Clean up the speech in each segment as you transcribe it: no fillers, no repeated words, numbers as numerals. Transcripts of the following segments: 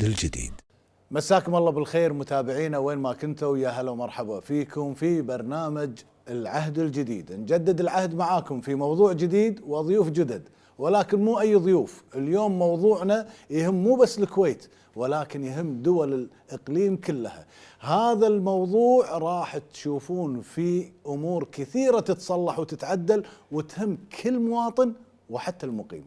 العهد الجديد. مساكم الله بالخير متابعينا وين ما كنتوا، يا هلا ومرحبا فيكم في برنامج العهد الجديد. نجدد العهد معاكم في موضوع جديد وضيوف جدد، ولكن مو أي ضيوف. اليوم موضوعنا يهم مو بس الكويت ولكن يهم دول الإقليم كلها. هذا الموضوع راح تشوفون فيه أمور كثيرة تتصلح وتتعدل وتهم كل مواطن وحتى المقيم،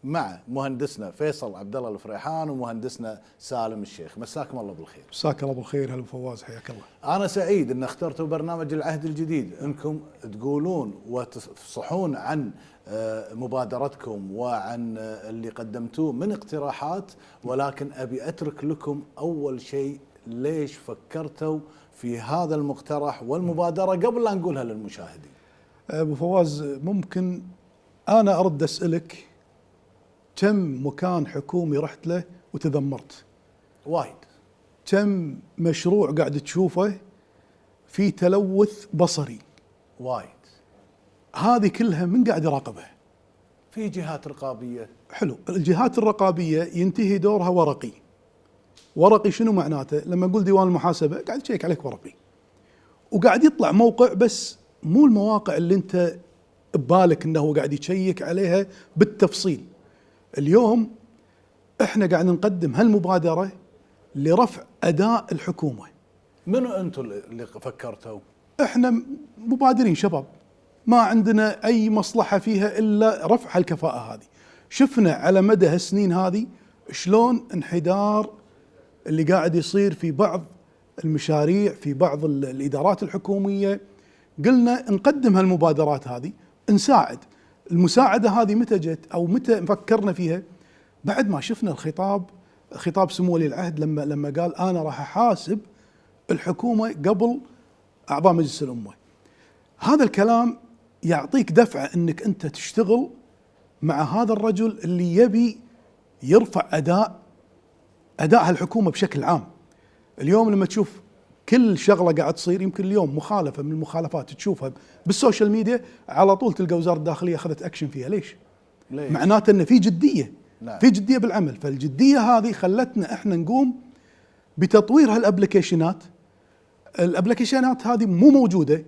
مع مهندسنا فيصل عبد الله الفريحان ومهندسنا سالم الشيخ. مساكم الله بالخير. مساك الله بالخير. هلا فواز، حياك الله. أنا سعيد أن اخترتوا برنامج العهد الجديد، أنكم تقولون وتصحون عن مبادرتكم وعن اللي قدمتوه من اقتراحات، ولكن أبي أترك لكم أول شيء ليش فكرتوا في هذا المقترح والمبادرة قبل لا نقولها للمشاهدين. أبو فواز، ممكن أنا أرد أسألك كم مكان حكومي رحت له وتذمرت؟ وايد. كم مشروع قاعد تشوفه في تلوث بصري؟ وايد. هذه كلها من قاعد يراقبها؟ في جهات رقابية. حلو. الجهات الرقابية ينتهي دورها ورقي. ورقي شنو معناته؟ لما أقول ديوان المحاسبة قاعد يشيك عليك ورقي، وقاعد يطلع موقع بس مو المواقع اللي انت ببالك انه قاعد يشيك عليها بالتفصيل. اليوم احنا قاعد نقدم هالمبادرة لرفع أداء الحكومة. منو انتم اللي فكرتوا؟ احنا مبادرين شباب، ما عندنا اي مصلحة فيها الا رفع هالكفاءة هذه. شفنا على مدى هالسنين هذه شلون انحدار اللي قاعد يصير في بعض المشاريع في بعض الإدارات الحكومية. قلنا نقدم هالمبادرات هذه نساعد. المساعدة هذه متى جت أو متى فكرنا فيها؟ بعد ما شفنا خطاب سمو ولي العهد لما قال أنا راح أحاسب الحكومة قبل أعضاء مجلس الأمة. هذا الكلام يعطيك دفعة أنك أنت تشتغل مع هذا الرجل اللي يبي يرفع أداء هالحكومة بشكل عام. اليوم لما تشوف كل شغلة قاعد تصير، يمكن اليوم مخالفة من المخالفات تشوفها بالسوشيال ميديا على طول تلقى وزارة الداخلية أخذت أكشن فيها. ليش؟ معناته أن في جدية. نعم. في جدية بالعمل. فالجدية هذه خلتنا إحنا نقوم بتطوير هالأبليكيشنات. الأبليكيشنات هذه مو موجودة.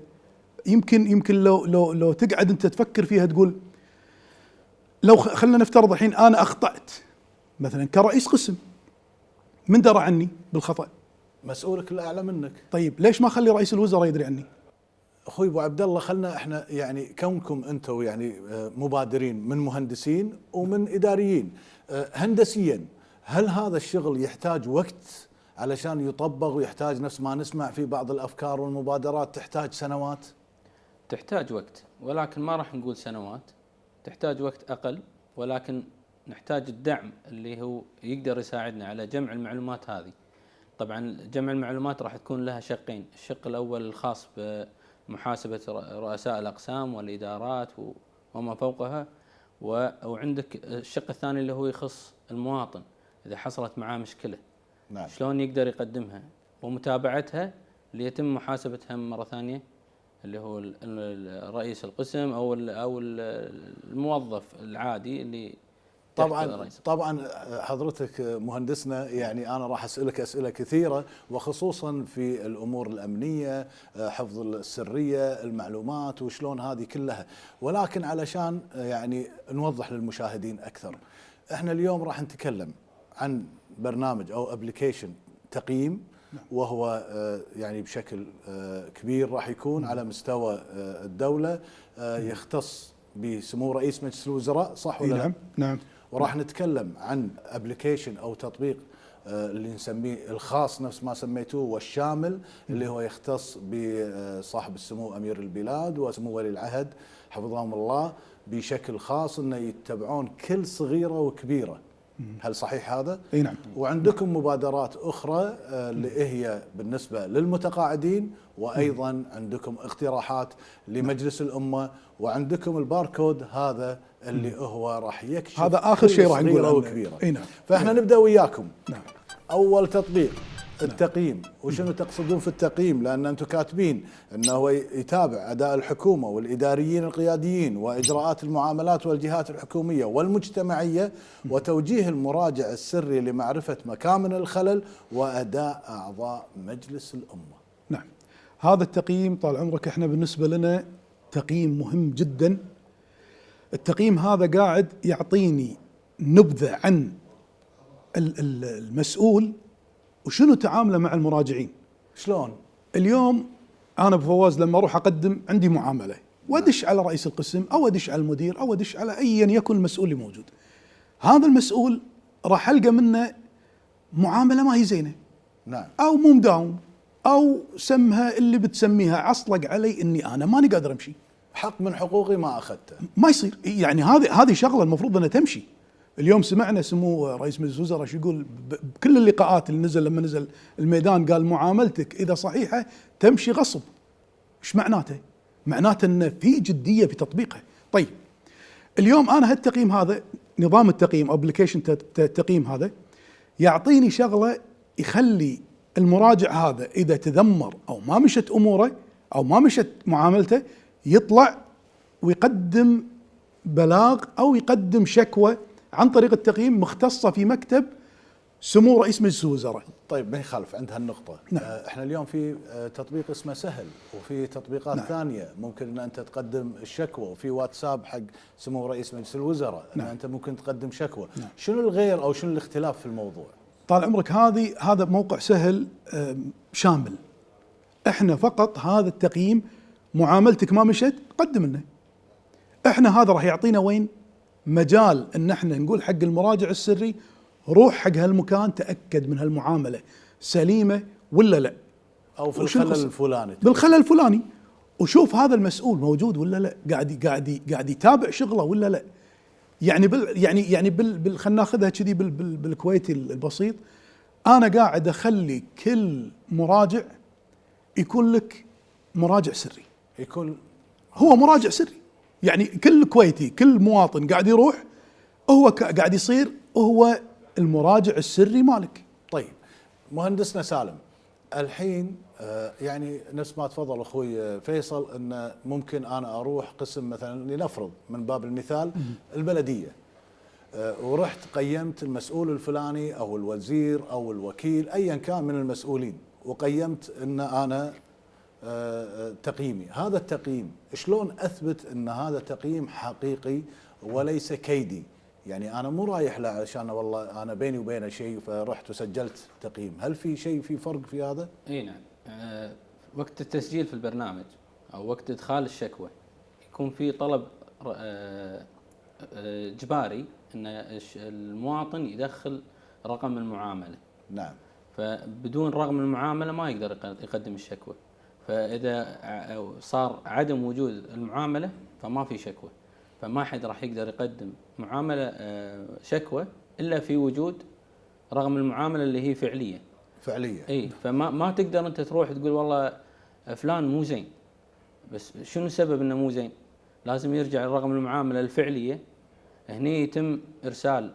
يمكن لو تقعد أنت تفكر فيها تقول لو خلنا نفترض الحين أنا أخطأت مثلا كرئيس قسم، من درى عني بالخطأ؟ مسؤولك الأعلى منك. طيب ليش ما خلي رئيس الوزراء يدري عني؟ اخوي ابو عبد الله، خلنا احنا يعني كونكم انتم يعني مبادرين من مهندسين ومن اداريين، هندسيا هل هذا الشغل يحتاج وقت علشان يطبق، ويحتاج نفس ما نسمع في بعض الافكار والمبادرات تحتاج سنوات؟ تحتاج وقت، ولكن ما راح نقول سنوات، تحتاج وقت اقل، ولكن نحتاج الدعم اللي هو يقدر يساعدنا على جمع المعلومات هذه. طبعا جمع المعلومات راح تكون لها شقين، الشق الاول الخاص بمحاسبة رؤساء الاقسام والادارات وما فوقها، وعندك الشق الثاني اللي هو يخص المواطن اذا حصلت معاه مشكلة. نعم. شلون يقدر يقدمها ومتابعتها ليتم محاسبتها مرة ثانية، اللي هو رئيس القسم او الموظف العادي اللي طبعا حضرتك مهندسنا، يعني انا راح اسالك اسئله كثيره وخصوصا في الامور الامنيه، حفظ السريه، المعلومات وشلون هذه كلها، ولكن علشان يعني نوضح للمشاهدين اكثر، احنا اليوم راح نتكلم عن برنامج او ابلكيشن تقييم، وهو يعني بشكل كبير راح يكون على مستوى الدوله، يختص بسمو رئيس مجلس الوزراء، صح ولا لا؟ نعم نعم. وراح نتكلم عن ابلكيشن او تطبيق اللي نسميه الخاص نفس ما سميتوه والشامل، اللي هو يختص بصاحب السمو امير البلاد وسمو ولي العهد حفظهم الله بشكل خاص، انه يتبعون كل صغيره وكبيره. هل صحيح هذا؟ اي نعم. وعندكم مبادرات اخرى اللي هي بالنسبه للمتقاعدين، وايضا عندكم اقتراحات لمجلس الامه، وعندكم الباركود هذا اللي هو راح يكشف هذا اخر شيء راح نقول عنه وكبيره. اي نعم. فاحنا نبدا وياكم. نعم. اول تطبيق التقييم، وشنو تقصدون في التقييم؟ لان انتم كاتبين انه هو يتابع اداء الحكومه والاداريين القياديين واجراءات المعاملات والجهات الحكوميه والمجتمعيه وتوجيه المراجع السري لمعرفه مكامن الخلل واداء اعضاء مجلس الامه. نعم، هذا التقييم طال عمرك احنا بالنسبه لنا تقييم مهم جدا. التقييم هذا قاعد يعطيني نبذه عن المسؤول وشنو تعامله مع المراجعين. شلون؟ اليوم انا بفواز لما اروح اقدم عندي معامله وادش على رئيس القسم او ادش على المدير او ادش على ايا يكن المسؤول اللي موجود، هذا المسؤول راح القى منه معامله ما هي زينه، نعم، او مو مداوم، او سمها اللي بتسميها عصلق علي اني انا ماني قادر امشي، حق من حقوقي ما اخذته. ما يصير. يعني هذه شغله المفروض انها تمشي. اليوم سمعنا سمو رئيس مجلس الوزراء شو يقول بكل اللقاءات اللي نزل، لما نزل الميدان قال معاملتك اذا صحيحه تمشي غصب. ايش معناته؟ معناته ان في جديه في تطبيقها. طيب اليوم انا هالتقييم هذا، نظام التقييم ابلكيشن التقييم هذا يعطيني شغله يخلي المراجع هذا اذا تذمر او ما مشت اموره او ما مشت معاملته يطلع ويقدم بلاغ او يقدم شكوى عن طريق التقييم مختصه في مكتب سمو رئيس مجلس الوزراء. طيب ما يخالف عند هالنقطة. نعم. احنا اليوم في تطبيق اسمه سهل، وفي تطبيقات نعم. ثانية ممكن ان انت تقدم الشكوى، وفي واتساب حق سمو رئيس مجلس الوزراء ان انت ممكن تقدم شكوى. نعم. شنو الغير او شنو الاختلاف في الموضوع؟ طال عمرك هذا موقع سهل شامل. احنا فقط هذا التقييم معاملتك ما مشت قدم لنا. احنا هذا راح يعطينا وين؟ مجال ان احنا نقول حق المراجع السري روح حق هالمكان تاكد من هالمعامله سليمه ولا لا، او في الخلل الفلاني، بالخلل الفلاني، وشوف هذا المسؤول موجود ولا لا، قاعد يتابع شغله ولا لا. يعني خلينا ناخذها كذي بالكويتي البسيط، انا قاعد اخلي كل مراجع يكون لك مراجع سري، يكون هو مراجع سري. يعني كل كويتي كل مواطن قاعد يروح هو قاعد يصير هو المراجع السري مالك. طيب مهندسنا سالم، الحين يعني نفس ما تفضل اخوي فيصل ان ممكن انا اروح قسم مثلا لنفرض من باب المثال البلديه، ورحت قيمت المسؤول الفلاني او الوزير او الوكيل ايا كان من المسؤولين، وقيمت ان انا تقييمي، هذا التقييم شلون اثبت ان هذا تقييم حقيقي وليس كيدي؟ يعني انا مو رايح له عشان والله انا بيني وبينه شيء فرحت وسجلت تقييم، هل في شيء في فرق في هذا؟ اي نعم. وقت التسجيل في البرنامج او وقت ادخال الشكوى يكون في طلب اجباري ان المواطن يدخل رقم المعامله. نعم. فبدون رقم المعامله ما يقدر يقدم الشكوى، فاذا صار عدم وجود المعامله فما في شكوى، فما حد راح يقدر يقدم معامله شكوى الا في وجود رقم المعامله اللي هي فعليه. اي، فما تقدر انت تروح تقول والله فلان مو زين، بس شنو السبب انه مو زين؟ لازم يرجع لرقم المعامله الفعليه، هني يتم ارسال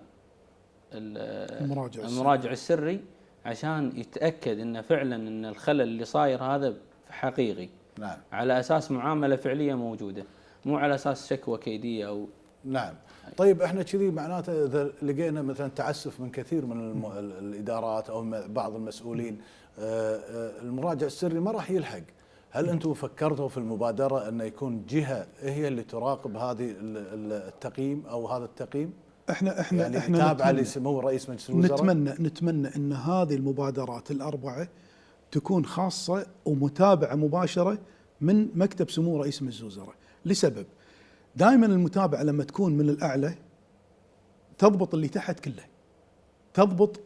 المراجع السري عشان يتاكد انه فعلا ان الخلل اللي صاير هذا حقيقي. نعم. على اساس معامله فعليه موجوده، مو على اساس شكوى كيديه او. نعم. طيب احنا كذي معناته اذا لقينا مثلا تعسف من كثير من الادارات او بعض المسؤولين، المراجع السري ما راح يلحق، هل انتم فكرتوا في المبادره انه يكون جهه هي اللي تراقب هذه التقييم او هذا التقييم؟ احنا يعني تابعه لسمو رئيس مجلس الوزراء. نتمنى ان هذه المبادرات الاربعه تكون خاصه ومتابعه مباشره من مكتب سمو رئيس مجلس الوزراء، لسبب دائما المتابعه لما تكون من الاعلى تضبط اللي تحت كله، تضبط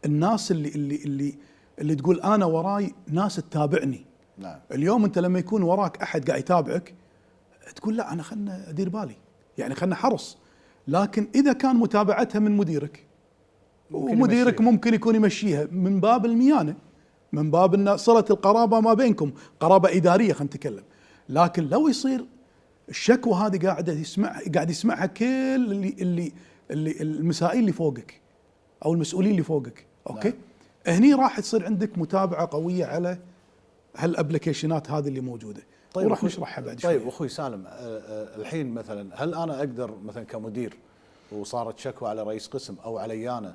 الناس اللي تقول انا وراي ناس تتابعني. نعم. اليوم انت لما يكون وراك احد قاعد يتابعك تقول لا انا خلنا ادير بالي، يعني خلنا حرص. لكن اذا كان متابعتها من مديرك ومديرك ممكن يكون يمشيها من باب الميانه، من باب ان صله القرابه ما بينكم، قرابه اداريه خلينا نتكلم. لكن لو يصير الشكوى هذه قاعد يسمعها كل اللي المسائل اللي فوقك او المسؤولين اللي فوقك، اوكي؟ نعم. هني راح تصير عندك متابعه قويه على هالابلكيشنات هذه اللي موجوده. طيب وراح أخوي، نشرحها بعد طيب شوي. اخوي سالم، الحين مثلا هل انا اقدر مثلا كمدير وصارت شكوى على رئيس قسم او علي انا،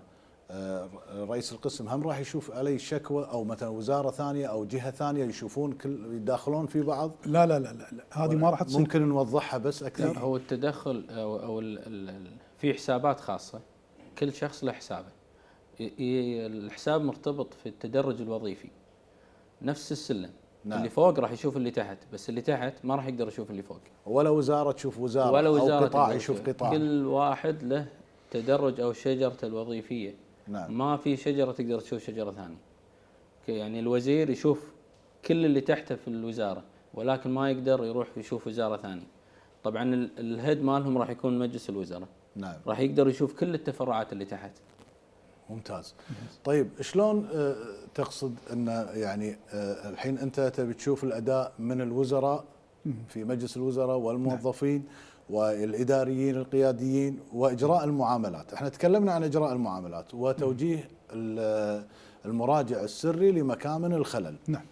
رئيس القسم هم راح يشوف علي الشكوى، او مثلا وزاره ثانيه او جهه ثانيه يشوفون كل يتداخلون في بعض؟ لا لا لا لا, لا. هذه ما راح تصير. ممكن نوضحها بس اكثر؟ هو التدخل او في حسابات خاصه، كل شخص له حسابه. الحساب مرتبط في التدرج الوظيفي، نفس السلم. نعم. اللي فوق راح يشوف اللي تحت، بس اللي تحت ما راح يقدر يشوف اللي فوق. ولا وزاره تشوف وزاره، ولا وزارة او قطاع تقدر يشوف قطاع. كل واحد له تدرج او شجرته الوظيفيه. نعم. ما في شجره تقدر تشوف شجره ثانيه. يعني الوزير يشوف كل اللي تحته في الوزاره، ولكن ما يقدر يروح يشوف وزاره ثانيه. طبعا الهيد مالهم راح يكون مجلس الوزراء. نعم. راح يقدر يشوف كل التفرعات اللي تحت. ممتاز. طيب شلون تقصد ان يعني الحين انت تبي تشوف الاداء من الوزراء في مجلس الوزراء والموظفين والاداريين القياديين واجراء المعاملات؟ احنا تكلمنا عن اجراء المعاملات وتوجيه المراجع السري لمكامن الخلل. نعم.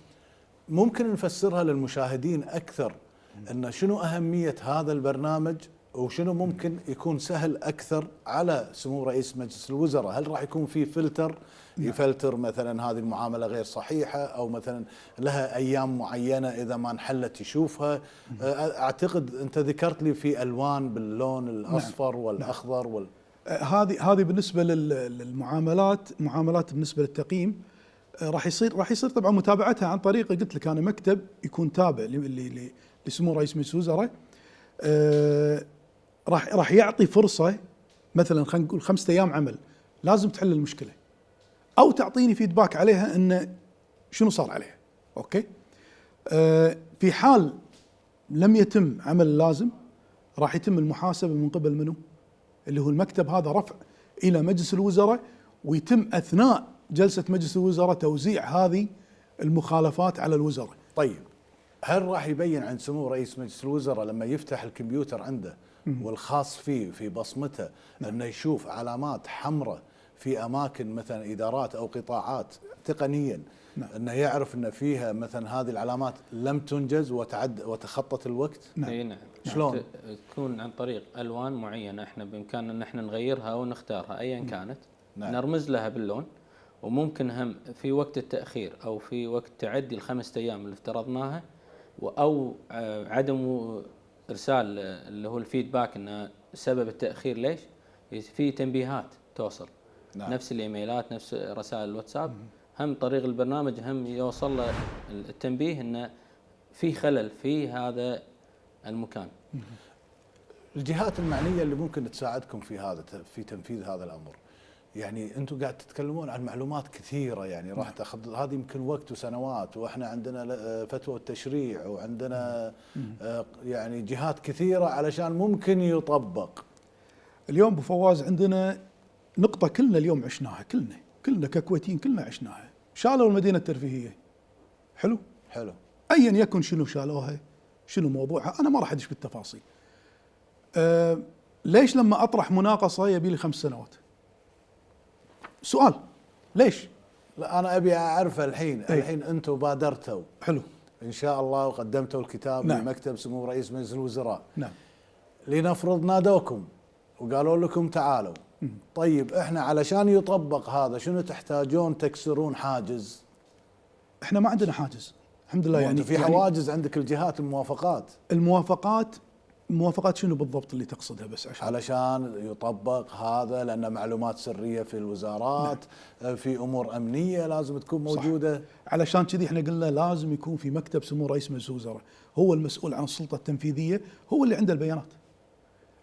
ممكن نفسرها للمشاهدين اكثر ان شنو اهميه هذا البرنامج، وشنو ممكن يكون سهل اكثر على سمو رئيس مجلس الوزراء؟ هل راح يكون في فلتر يفلتر مثلا هذه المعامله غير صحيحه، او مثلا لها ايام معينه اذا ما انحلت يشوفها؟ اعتقد انت ذكرت لي في الوان باللون الاصفر والاخضر هذه بالنسبه للمعاملات. معاملات بالنسبه للتقييم راح يصير طبعا متابعتها عن طريق، قلت لك انا، مكتب يكون تابع لسمو رئيس مجلس الوزراء. راح يعطي فرصه، مثلا خلينا نقول 5 ايام عمل لازم تحل المشكله، او تعطيني فيدباك عليها ان شنو صار عليها. اوكي. في حال لم يتم عمل اللازم راح يتم المحاسبه من قبل منه، اللي هو المكتب هذا، رفع الى مجلس الوزراء، ويتم اثناء جلسه مجلس الوزراء توزيع هذه المخالفات على الوزراء. طيب هل راح يبين عند سمو رئيس مجلس الوزراء لما يفتح الكمبيوتر عنده والخاص فيه في بصمته انه يشوف علامات حمراء في اماكن مثلا ادارات او قطاعات تقنيا، انه يعرف ان فيها مثلا هذه العلامات لم تنجز وتخطت الوقت؟ اي نعم. شلون؟ تكون عن طريق الوان معينه، احنا بامكاننا ان احنا نغيرها او نختارها ايا كانت. نعم. نرمز لها باللون. وممكن هم في وقت التاخير او في وقت تعدي ال5 ايام اللي افترضناها، او عدم ارسال اللي هو الفيدباك ان سبب التاخير ليش، في تنبيهات توصل. نعم. نفس الايميلات، نفس رسائل الواتساب، هم طريق البرنامج هم يوصل له التنبيه انه في خلل في هذا المكان. الجهات المعنيه اللي ممكن تساعدكم في تنفيذ هذا الامر، يعني انتم قاعد تتكلمون عن معلومات كثيره، يعني راح تاخذ هذه يمكن وقت وسنوات، واحنا عندنا فتوى التشريع وعندنا يعني جهات كثيره علشان ممكن يطبق. اليوم ابو فواز عندنا نقطه كلنا اليوم عشناها، كلنا ككويتيين كلنا عشناها. شالوا المدينه الترفيهيه. حلو؟ حلو. ايا يكن شنو شالوها، شنو موضوعها، انا ما راح ادش بالتفاصيل. ليش لما اطرح مناقصه يبي لي 5 سنوات؟ سؤال، ليش؟ لا انا ابي اعرفه الحين. أي. الحين انتم بادرتوا حلو ان شاء الله وقدمتوا الكتاب نعم. لمكتب سمو رئيس مجلس الوزراء. نعم. لنفرض نادوكم وقالوا لكم تعالوا. طيب احنا علشان يطبق هذا شنو تحتاجون تكسرون حاجز؟ احنا ما عندنا حاجز الحمد لله. يعني في حواجز عندك الجهات الموافقات. الموافقات شنو بالضبط اللي تقصدها بس علشان يطبق هذا، لأن معلومات سرية في الوزارات. نعم. في أمور أمنية لازم تكون موجودة. صح. علشان كذي احنا قلنا لازم يكون في مكتب سمو رئيس مجلس الوزراء، هو المسؤول عن السلطة التنفيذية، هو اللي عنده البيانات.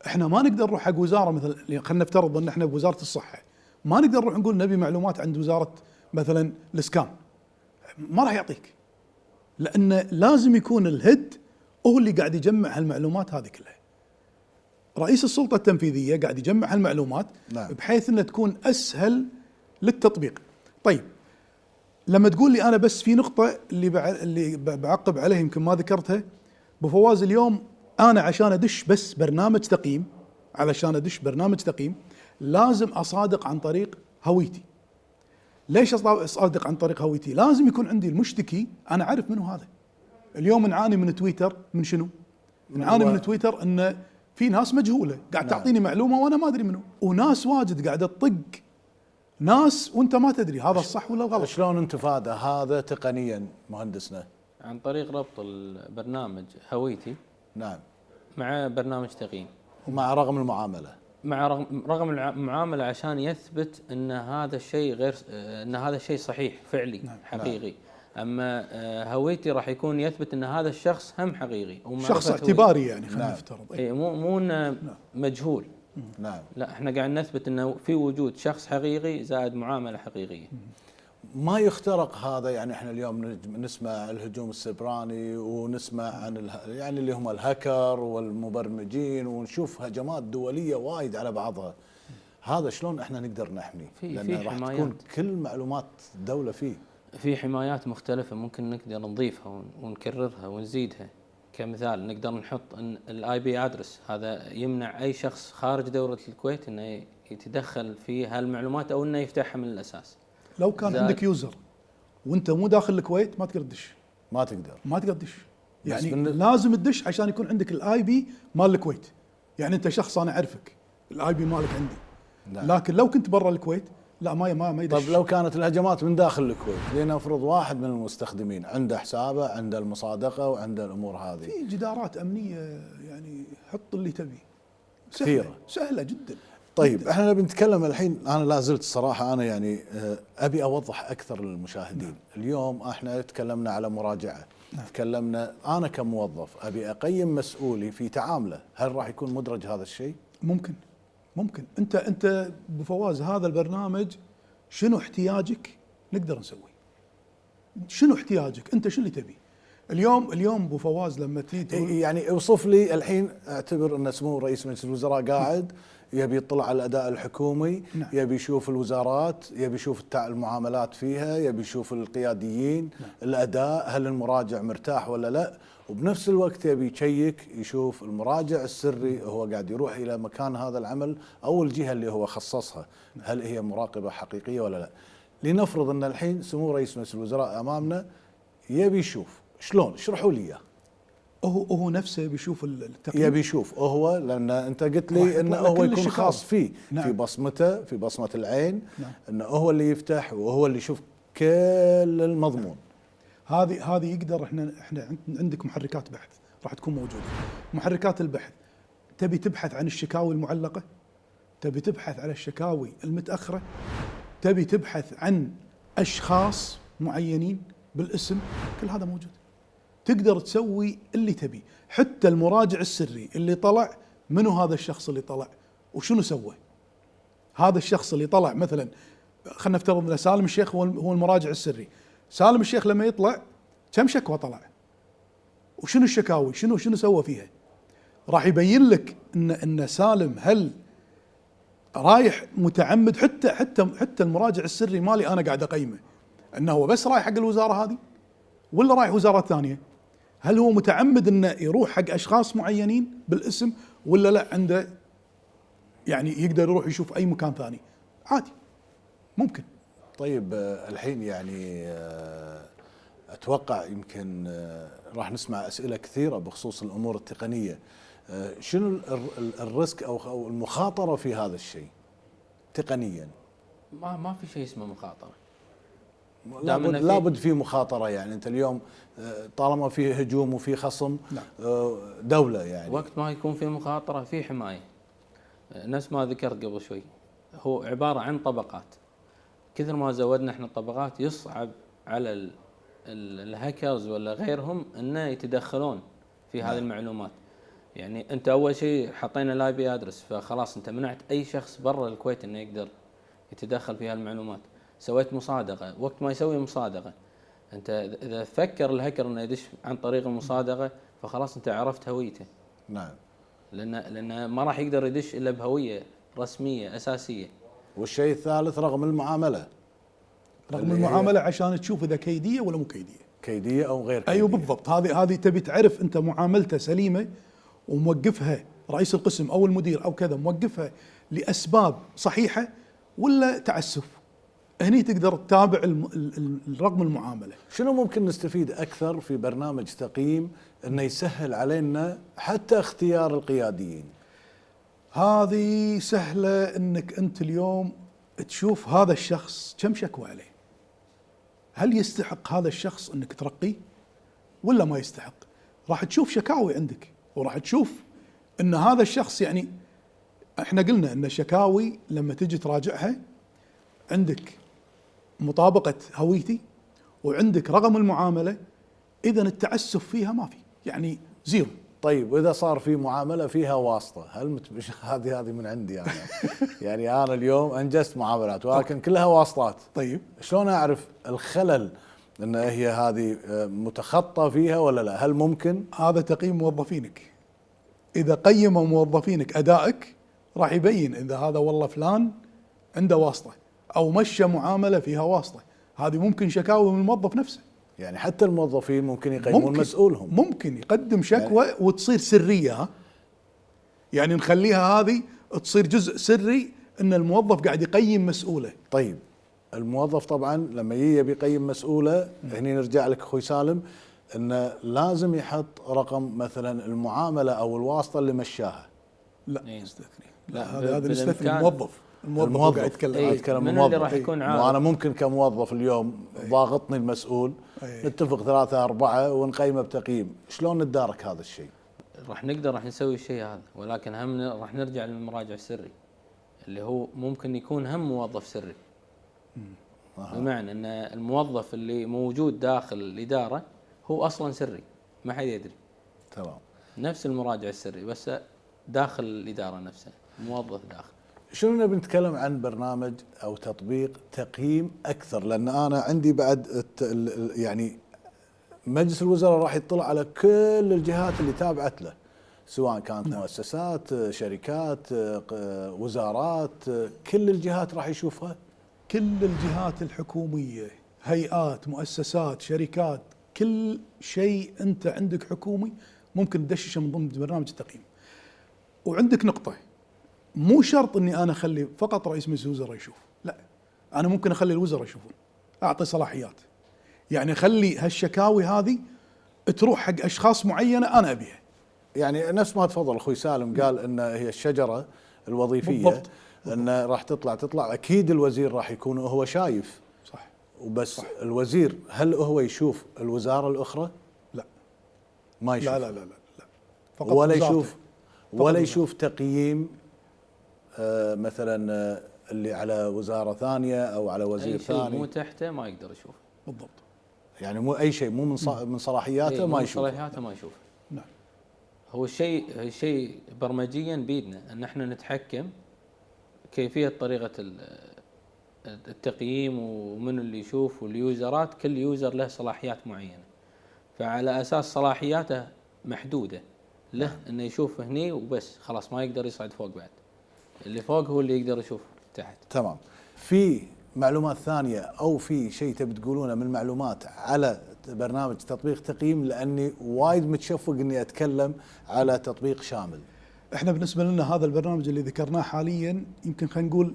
احنا ما نقدر نروح حق وزارة مثلا، خلينا نفترض ان احنا بوزارة الصحة، ما نقدر نروح نقول نبي معلومات عند وزارة مثلا الاسكان، ما راح يعطيك، لأن لازم يكون الهيد هو اللي قاعد يجمع هالمعلومات هذه كلها. رئيس السلطة التنفيذية قاعد يجمع هالمعلومات. نعم. بحيث انها تكون اسهل للتطبيق. طيب لما تقول لي انا بس في نقطة اللي بعقب عليها يمكن ما ذكرتها ابو فواز، اليوم انا عشان ادش بس برنامج تقييم، لازم اصادق عن طريق هويتي، ليش اصادق عن طريق هويتي؟ لازم يكون عندي المشتكي انا اعرف منو هذا. اليوم نعاني من تويتر، من شنو؟ نعاني من تويتر ان في ناس مجهوله قاعد تعطيني معلومه وانا ما ادري منو، وناس واجد قاعده تطق ناس وانت ما تدري هذا الصح ولا الغلط. شلون انتفاده هذا تقنيا مهندسنا؟ عن طريق ربط البرنامج هويتي نعم، مع برنامج تقييم، مع رقم المعامله، مع رقم المعامله عشان يثبت ان هذا الشيء غير، ان هذا الشيء صحيح فعلي. نعم. حقيقي. اما هويتي راح يكون يثبت ان هذا الشخص هم حقيقي، شخص اعتباري يعني خلينا نعم. نفترض. اي مو إنه مجهول. نعم. لا، احنا قاعد نثبت انه في وجود شخص حقيقي زائد معامله حقيقيه. ما يخترق هذا. يعني احنا اليوم نسمع الهجوم السبراني، ونسمع عن يعني اللي هم الهاكر والمبرمجين، ونشوف هجمات دوليه وايد على بعضها. هذا شلون احنا نقدر نحمي؟ لان راح تكون كل معلومات الدوله فيه. في حمايات مختلفه ممكن نقدر نضيفها ونكررها ونزيدها. كمثال نقدر نحط ان الاي بي ادرس هذا يمنع اي شخص خارج دوله الكويت انه يتدخل في هالمعلومات او انه يفتحها من الاساس. لو كان عندك يوزر وانت مو داخل الكويت ما تقدر تدش. ما تقدر تدش. يعني لازم تدش عشان يكون عندك الاي بي مال الكويت. يعني انت شخص انا اعرفك، الاي بي مالك عندي. نعم. لكن لو كنت برا الكويت لا ما يدش. طيب لو كانت الهجمات من داخل الكويت، لنفرض واحد من المستخدمين عنده حسابه، عنده المصادقه وعنده الامور هذه، في جدارات امنيه يعني حط اللي تبي. كثيره سهله جدا. طيب جداً. احنا بنتكلم الحين، انا لا زلت الصراحه انا يعني ابي اوضح اكثر للمشاهدين. نعم. اليوم احنا تكلمنا على مراجعه. نعم. تكلمنا انا كموظف ابي اقيم مسؤولي في تعامله، هل راح يكون مدرج هذا الشيء؟ ممكن. انت ابو فواز هذا البرنامج شنو احتياجك نقدر نسوي. شنو احتياجك انت، شو اللي تبي اليوم ابو فواز لما تيجي يعني اوصف لي الحين. اعتبر ان سمو رئيس مجلس الوزراء قاعد يبي يطلع على الاداء الحكومي. نعم. يبي يشوف الوزارات، يبي يشوف المعاملات فيها، يبي يشوف القياديين. نعم. الاداء، هل المراجع مرتاح ولا لا، وبنفس الوقت يبي يشيك يشوف المراجع السري هو قاعد يروح الى مكان هذا العمل او الجهه اللي هو خصصها، هل هي مراقبه حقيقيه ولا لا. لنفرض ان الحين سمو رئيس مجلس الوزراء امامنا يبي يشوف شلون، اشرحوا لي اياه. هو نفسه بيشوف التقييم، يبي يشوف هو، لان انت قلت لي انه هو يكون خاص فيه. نعم. في بصمته، في بصمه العين. نعم. انه هو اللي يفتح وهو اللي يشوف كل المضمون. هذه يقدر. احنا عندك محركات بحث راح تكون موجوده. محركات البحث تبي تبحث عن الشكاوي المعلقه، تبي تبحث على الشكاوي المتاخره، تبي تبحث عن اشخاص معينين بالاسم، كل هذا موجود. تقدر تسوي اللي تبي. حتى المراجع السري اللي طلع، منو هذا الشخص اللي طلع وشنو سوى. هذا الشخص اللي طلع مثلا خلينا نفترض ان سالم الشيخ هو المراجع السري. سالم الشيخ لما يطلع كم شكوى طلع وشنو الشكاوي، شنو سوى فيها. راح يبين لك ان سالم هل رايح متعمد. حتى المراجع السري مالي انا قاعد اقيمه انه هو بس رايح حق الوزاره هذه ولا رايح وزارات ثانيه. هل هو متعمد انه يروح حق اشخاص معينين بالاسم ولا لا، عنده يعني يقدر يروح يشوف اي مكان ثاني عادي ممكن. طيب الحين يعني اتوقع يمكن راح نسمع اسئله كثيره بخصوص الامور التقنيه. شنو الريسك او المخاطره في هذا الشيء تقنيا؟ ما في شيء اسمه مخاطره. لابد في مخاطره. يعني انت اليوم طالما في هجوم وفي خصم. نعم. دوله، يعني وقت ما يكون في مخاطره في حمايه. نفس ما ذكرت قبل شوي، هو عباره عن طبقات. كثر ما زودنا احنا الطبقات يصعب على الهاكرز ولا غيرهم انه يتدخلون في هذه المعلومات. يعني انت اول شيء حطينا الاي بي ادرس، فخلاص انت منعت اي شخص برا الكويت انه يقدر يتدخل في هالمعلومات. سويت مصادقه، وقت ما يسوي مصادقه انت اذا فكر الهاكر انه يدش عن طريق المصادقه فخلاص انت عرفت هويته. نعم. لان ما راح يقدر يدش الا بهويه رسميه اساسيه. والشيء الثالث رقم المعامله. رقم المعامله عشان تشوف اذا كيديه ولا مو كيديه. كيديه او غير كيديه. ايوه بالضبط. هذه تبي تعرف انت معاملته سليمه وموقفها رئيس القسم او المدير او كذا، موقفها لاسباب صحيحه ولا تعسف. هني تقدر تتابع الرقم المعامله. شنو ممكن نستفيد اكثر في برنامج تقييم انه يسهل علينا حتى اختيار القياديين؟ هذه سهله، انك انت اليوم تشوف هذا الشخص كم شكوى عليه، هل يستحق هذا الشخص انك ترقيه ولا ما يستحق؟ راح تشوف شكاوي عندك، وراح تشوف ان هذا الشخص، يعني احنا قلنا ان الشكاوي لما تجي تراجعها عندك مطابقة هويتي وعندك رقم المعاملة، اذا التعسف فيها ما في، يعني زيرو. طيب واذا صار في معامله فيها واسطه، هل هذه من عندي انا يعني انا اليوم انجزت معاملات ولكن كلها واسطات، طيب شلون اعرف الخلل ان هي هذه متخطى فيها ولا لا؟ هل ممكن؟ هذا تقييم موظفينك، اذا قيموا موظفينك ادائك راح يبين اذا هذا والله فلان عنده واسطة او مشى معاملة فيها واسطة. هذه ممكن شكاوي من الموظف نفسه، يعني حتى الموظفين ممكن يقيمون مسؤولهم، ممكن يقدم شكوى يعني وتصير سرية، يعني نخليها هذه تصير جزء سري ان الموظف قاعد يقيم مسؤوله. طيب الموظف طبعا لما يبي يقيم مسؤوله، هني نرجع لك اخوي سالم، انه لازم يحط رقم مثلا المعامله او الواسطه اللي مشاها. لا إيه. نستثني، لا، هذا نستثني الموظف قاعد يتكلم. يتكلم من الموظف اللي راح يكون عارف. وانا ممكن كموظف اليوم ضاغطني المسؤول، نتفق 3 4 ونقيمه بتقييم، شلون نتدارك هذا الشيء؟ راح نسوي الشيء هذا، ولكن هم راح نرجع للمراجع السري اللي هو ممكن يكون هم موظف سري. بمعنى ان الموظف اللي موجود داخل الاداره هو اصلا سري، ما حد يدري. تمام. نفس المراجع السري بس داخل الاداره نفسها، موظف داخل. شنو نبي نتكلم عن برنامج او تطبيق تقييم اكثر، لان انا عندي بعد يعني مجلس الوزراء راح يطلع على كل الجهات اللي تابعت له، سواء كانت مؤسسات، شركات، وزارات، كل الجهات راح يشوفها. كل الجهات الحكومية، هيئات، مؤسسات، شركات، كل شيء انت عندك حكومي ممكن تدششه من ضمن برنامج التقييم. وعندك نقطة، مو شرط اني انا اخلي فقط رئيس مجلس الوزراء يشوف، لا، انا ممكن اخلي الوزراء يشوفون، اعطي صلاحيات، يعني اخلي هالشكاوي هذه تروح حق اشخاص معينة انا ابيها. يعني نفس ما تفضل اخوي سالم قال ان هي الشجرة الوظيفية بالضبط. ان راح تطلع اكيد الوزير راح يكون هو شايف، صح، وبس صح. الوزير هل هو يشوف الوزارة الاخرى؟ لا، ما يشوف. لا فقط ولا وزارته. يشوف ولا يشوف تقييم مثلا اللي على وزارة ثانية او على وزير اي شيء ثاني مو تحته ما يقدر يشوف. بالضبط. يعني مو اي شيء مو من صلاحياته ما يشوف. صلاحياته ما يشوف. نعم. هو الشيء برمجيا بيدنا ان احنا نتحكم كيفية طريقة التقييم ومن اللي يشوف، واليوزرات كل يوزر له صلاحيات معينة، فعلى اساس صلاحياته محدودة له انه يشوف هني وبس، خلاص ما يقدر يصعد فوق بعد، اللي فوق هو اللي يقدر يشوف تحت. تمام. في معلومات ثانية او في شيء تبي تقولونه من المعلومات على برنامج تطبيق تقييم، لاني وايد متشفق اني اتكلم على تطبيق شامل؟ احنا بالنسبه لنا هذا البرنامج اللي ذكرناه حاليا يمكن خلينا نقول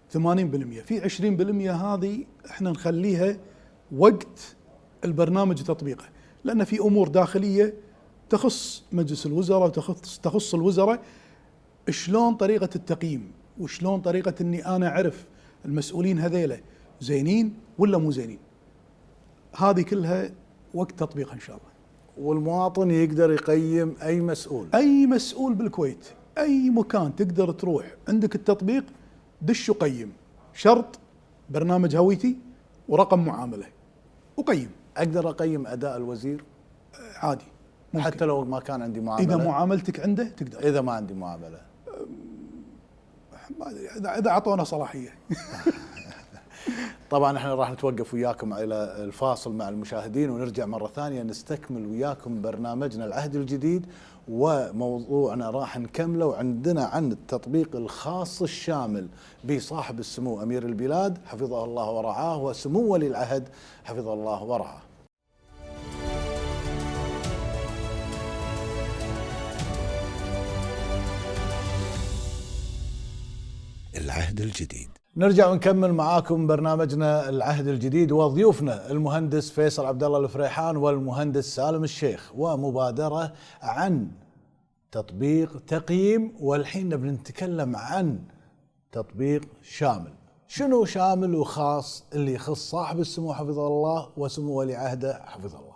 80%، في 20% هذه احنا نخليها وقت البرنامج وتطبيقه، لان في امور داخليه تخص مجلس الوزراء وتخص الوزراء، شلون طريقه التقييم وشلون طريقه اني انا اعرف المسؤولين هذيلا زينين ولا مو زينين، هذه كلها وقت تطبيقها ان شاء الله. والمواطن يقدر يقيم اي مسؤول، اي مسؤول بالكويت، اي مكان تقدر تروح عندك التطبيق دش وقيم، شرط برنامج هويتي ورقم معامله وقيم. اقدر اقيم اداء الوزير عادي ممكن. حتى لو ما كان عندي معامله؟ اذا معاملتك عنده تقدر. اذا ما عندي معامله ما ادري اذا اعطونا صلاحيه. طبعا احنا راح نتوقف وياكم الى الفاصل مع المشاهدين، ونرجع مره ثانيه نستكمل وياكم برنامجنا العهد الجديد، وموضوعنا راح نكمله وعندنا عن التطبيق الخاص الشامل بصاحب السمو امير البلاد حفظه الله ورعاه، وسمو ولي العهد حفظه الله ورعاه. العهد الجديد نرجع ونكمل معاكم برنامجنا العهد الجديد وضيوفنا المهندس فيصل عبد الله الفريحان والمهندس سالم الشيخ، ومبادرة عن تطبيق تقييم. والحين نبي نتكلم عن تطبيق شامل. شنو شامل وخاص اللي يخص صاحب السمو حفظه الله وسمو ولي عهده حفظه الله؟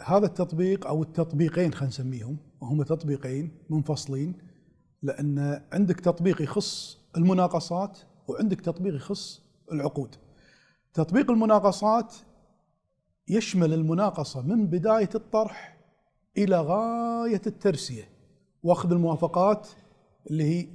هذا التطبيق أو التطبيقين خلينا نسميهم، وهم تطبيقين منفصلين، لأن عندك تطبيق يخص المناقصات وعندك تطبيق يخص العقود. تطبيق المناقصات يشمل المناقصة من بداية الطرح إلى غاية الترسية وأخذ الموافقات اللي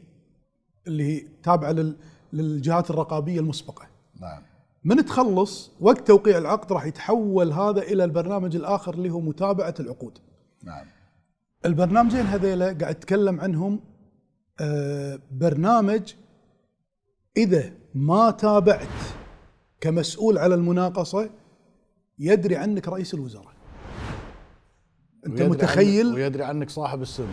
هي تابعة للجهات الرقابية المسبقة. نعم. من تخلص وقت توقيع العقد راح يتحول هذا إلى البرنامج الآخر اللي هو متابعة العقود. نعم. البرنامجين هذيلا قاعد أتكلم عنهم برنامج إذا ما تابعت كمسؤول على المناقصة يدري عنك رئيس الوزراء. أنت متخيل؟ ويدري عنك صاحب السمو.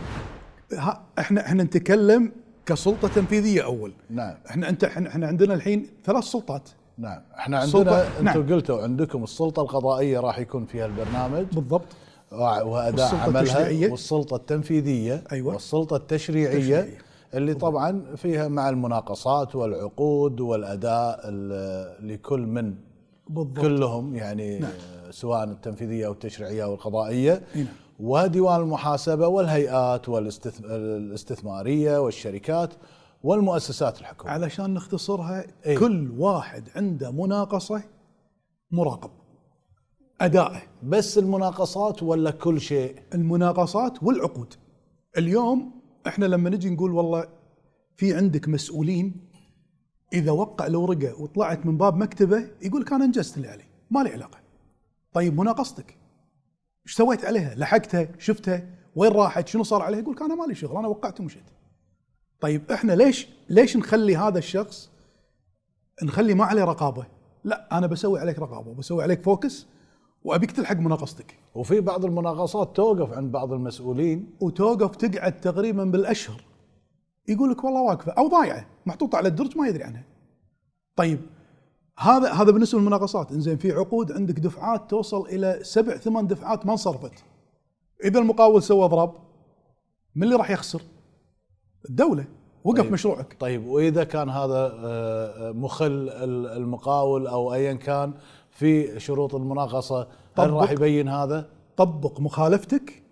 احنا نتكلم كسلطة تنفيذية أول. نعم. احنا عندنا الحين 3 سلطات. نعم. احنا عندنا انتم قلتوا عندكم السلطة القضائية راح يكون فيها البرنامج بالضبط، وأداء عملها، والسلطة التنفيذية. أيوة. والسلطة التشريعية اللي طبعا فيها مع المناقصات والعقود والأداء لكل من بالضبط. كلهم يعني. نعم. سواء التنفيذية أو التشريعية أو القضائية. نعم. وديوان المحاسبة والهيئات الاستثمارية والشركات والمؤسسات الحكومية. علشان نختصرها، كل واحد عنده مناقصة مراقب أدائه. بس المناقصات ولا كل شيء؟ المناقصات والعقود. اليوم احنا لما نجي نقول والله في عندك مسؤولين، إذا وقع الورقة وطلعت من باب مكتبه يقول لك أنا انجزت اللي علي، ما لي علاقة. طيب مناقصتك ايش سويت عليها؟ لحقتها؟ شفتها؟ وين راحت؟ شنو صار عليها؟ يقول لك أنا ما لي شغل، أنا وقعت ومشيت. طيب احنا ليش نخلي هذا الشخص نخلي ما عليه رقابة؟ لا، أنا بسوي عليك رقابة وبسوي عليك فوكس وأبيك تلحق مناقصتك. وفي بعض المناقصات توقف عند بعض المسؤولين، وتوقف تقعد تقريبا بالأشهر، يقول لك والله واقفة أو ضايعة محطوطة على الدرج ما يدري عنها. طيب هذا بالنسبة للمناقصات. إنزين في عقود عندك دفعات توصل إلى 7-8 دفعات ما انصرفت. إذا المقاول سوى ضرب، من اللي راح يخسر؟ الدولة. وقف طيب. مشروعك. طيب وإذا كان هذا مخل المقاول أو أيا كان في شروط المناقصة، هل راح يبين هذا؟ طبق مخالفتك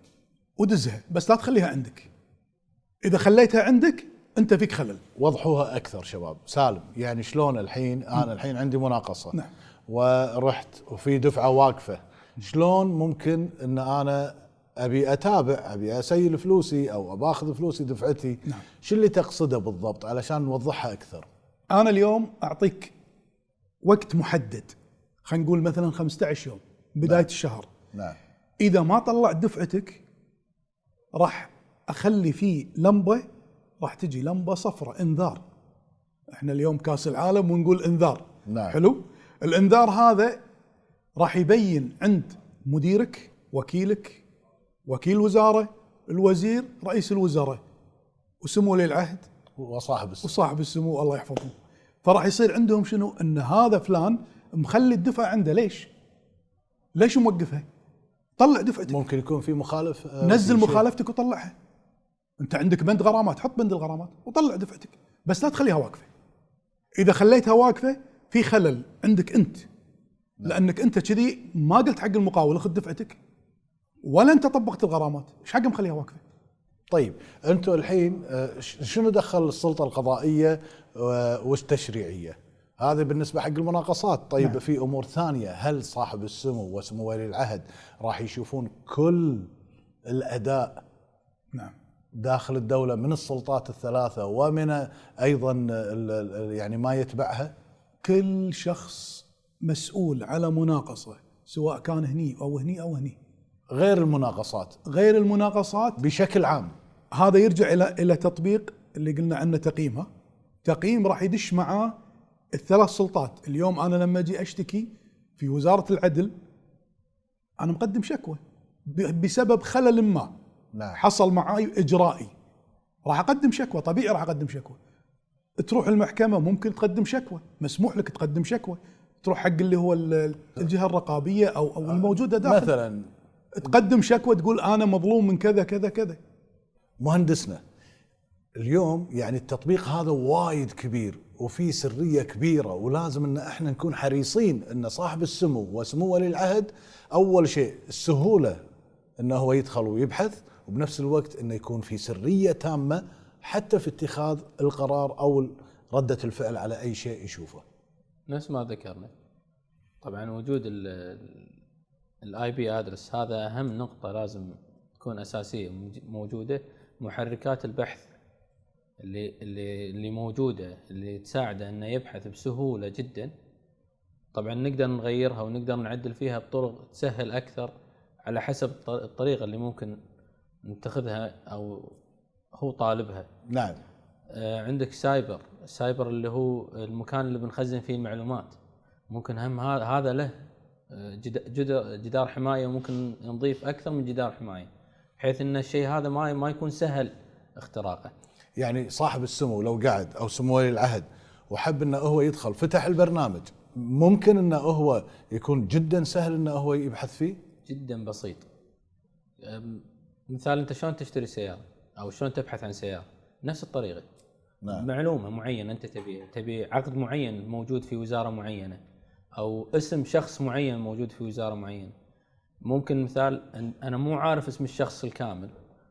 ودزها، بس لا تخليها عندك. إذا خليتها عندك أنت فيك خلل. وضحوها أكثر شباب. سالم، يعني شلون الحين أنا الحين عندي مناقصة. نعم. ورحت وفي دفعة واقفة، شلون ممكن أن أنا أبي أتابع، أبي أسيل فلوسي أو أباخذ فلوسي دفعتي؟ نعم. شو اللي تقصده بالضبط علشان نوضحها أكثر؟ أنا اليوم أعطيك وقت محدد، خلينا نقول مثلا 15 يوم بداية نعم. الشهر. نعم. إذا ما طلعت دفعتك راح أخلي فيه لمبة، راح تجي لمبة صفراء انذار. احنا اليوم كاس العالم ونقول انذار. نعم. حلو. الانذار هذا راح يبين عند مديرك، وكيلك، وكيل وزارة، الوزير، رئيس الوزراء، وسمو ولي العهد وصاحب السمو الله يحفظهم. فراح يصير عندهم شنو؟ ان هذا فلان مخلي الدفعة عنده. ليش موقفها؟ طلع دفعتك. ممكن يكون في مخالف. نزل مخالفتك وطلعها. انت عندك بند غرامات، حط بند الغرامات وطلع دفعتك، بس لا تخليها واقفة. اذا خليتها واقفة في خلل عندك انت. لانك انت كذي ما قلت حق المقاول خذ دفعتك، ولا انت طبقت الغرامات، ايش حق مخليها واقفة؟ طيب انتم الحين شنو دخل السلطة القضائية والتشريعية؟ هذا بالنسبة حق المناقصات. طيب نعم. في امور ثانية، هل صاحب السمو وسمو ولي العهد راح يشوفون كل الاداء نعم داخل الدولة من السلطات الثلاثة ومن ايضا يعني ما يتبعها؟ كل شخص مسؤول على مناقصة سواء كان هني او هني او هني. غير المناقصات بشكل عام. هذا يرجع الى تطبيق اللي قلنا عنه تقييمها. تقييم راح يدش معاه ال3 سلطات. اليوم انا لما اجي اشتكي في وزارة العدل، انا مقدم شكوى بسبب خلل ما نعم. حصل معي اجرائي، راح اقدم شكوى. طبيعي راح اقدم شكوى. تروح المحكمة، ممكن تقدم شكوى، مسموح لك تقدم شكوى، تروح حق اللي هو الجهة الرقابية أو الموجودة داخل، مثلا تقدم شكوى تقول أنا مظلوم من كذا كذا كذا. مهندسنا اليوم يعني التطبيق هذا وايد كبير وفي سرية كبيرة، ولازم ان احنا نكون حريصين ان صاحب السمو وسمو ولي العهد اول شيء السهولة انه هو يدخل ويبحث، وبنفس الوقت انه يكون في سرية تامة حتى في اتخاذ القرار او ردة الفعل على اي شيء يشوفه. نفس ما ذكرنا طبعا وجود الاي بي ادرس هذا اهم نقطة لازم تكون اساسية موجودة. محركات البحث اللي موجودة اللي تساعده انه يبحث بسهولة جدا، طبعا نقدر نغيرها ونقدر نعدل فيها بطرق تسهل اكثر على حسب الطريقة اللي ممكن نتخذها او هو طالبها. نعم. عندك السايبر اللي هو المكان اللي بنخزن فيه المعلومات، ممكن هم هذا له جدار حماية، ممكن نضيف اكثر من جدار حماية بحيث ان الشيء هذا ما يكون سهل اختراقه. يعني صاحب السمو لو قعد او سمو ولي العهد وحب انه هو يدخل فتح البرنامج، ممكن انه هو يكون جدا سهل انه هو يبحث فيه؟ جدا بسيط. مثال انت شلون تشتري سيارة او شلون تبحث عن سيارة، نفس الطريقة. نعم. معلومة معينة انت تبي عقد معين موجود في وزارة معينة او اسم شخص معين موجود في وزارة معينة. ممكن مثال انا مو عارف اسم الشخص الكامل،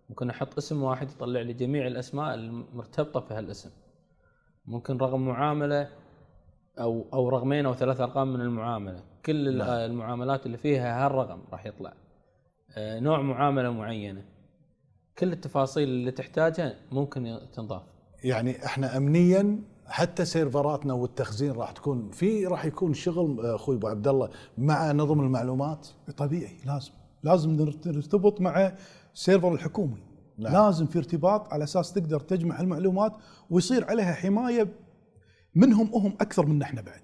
ممكن احط اسم واحد يطلع لي جميع الاسماء المرتبطة في هالاسم. ممكن رقم معاملة او رقمين او 3 ارقام من المعاملة، كل المعاملات اللي فيها هالرقم راح يطلع. نوع معاملة معينة، كل التفاصيل اللي تحتاجها ممكن تنضاف. يعني احنا امنيا حتى سيرفراتنا والتخزين راح يكون شغل اخوي ابو عبد الله مع نظم المعلومات. طبيعي، لازم نرتبط مع السيرفر الحكومي. نعم. لازم في ارتباط على اساس تقدر تجمع المعلومات ويصير عليها حماية منهم هم اكثر من احنا بعد،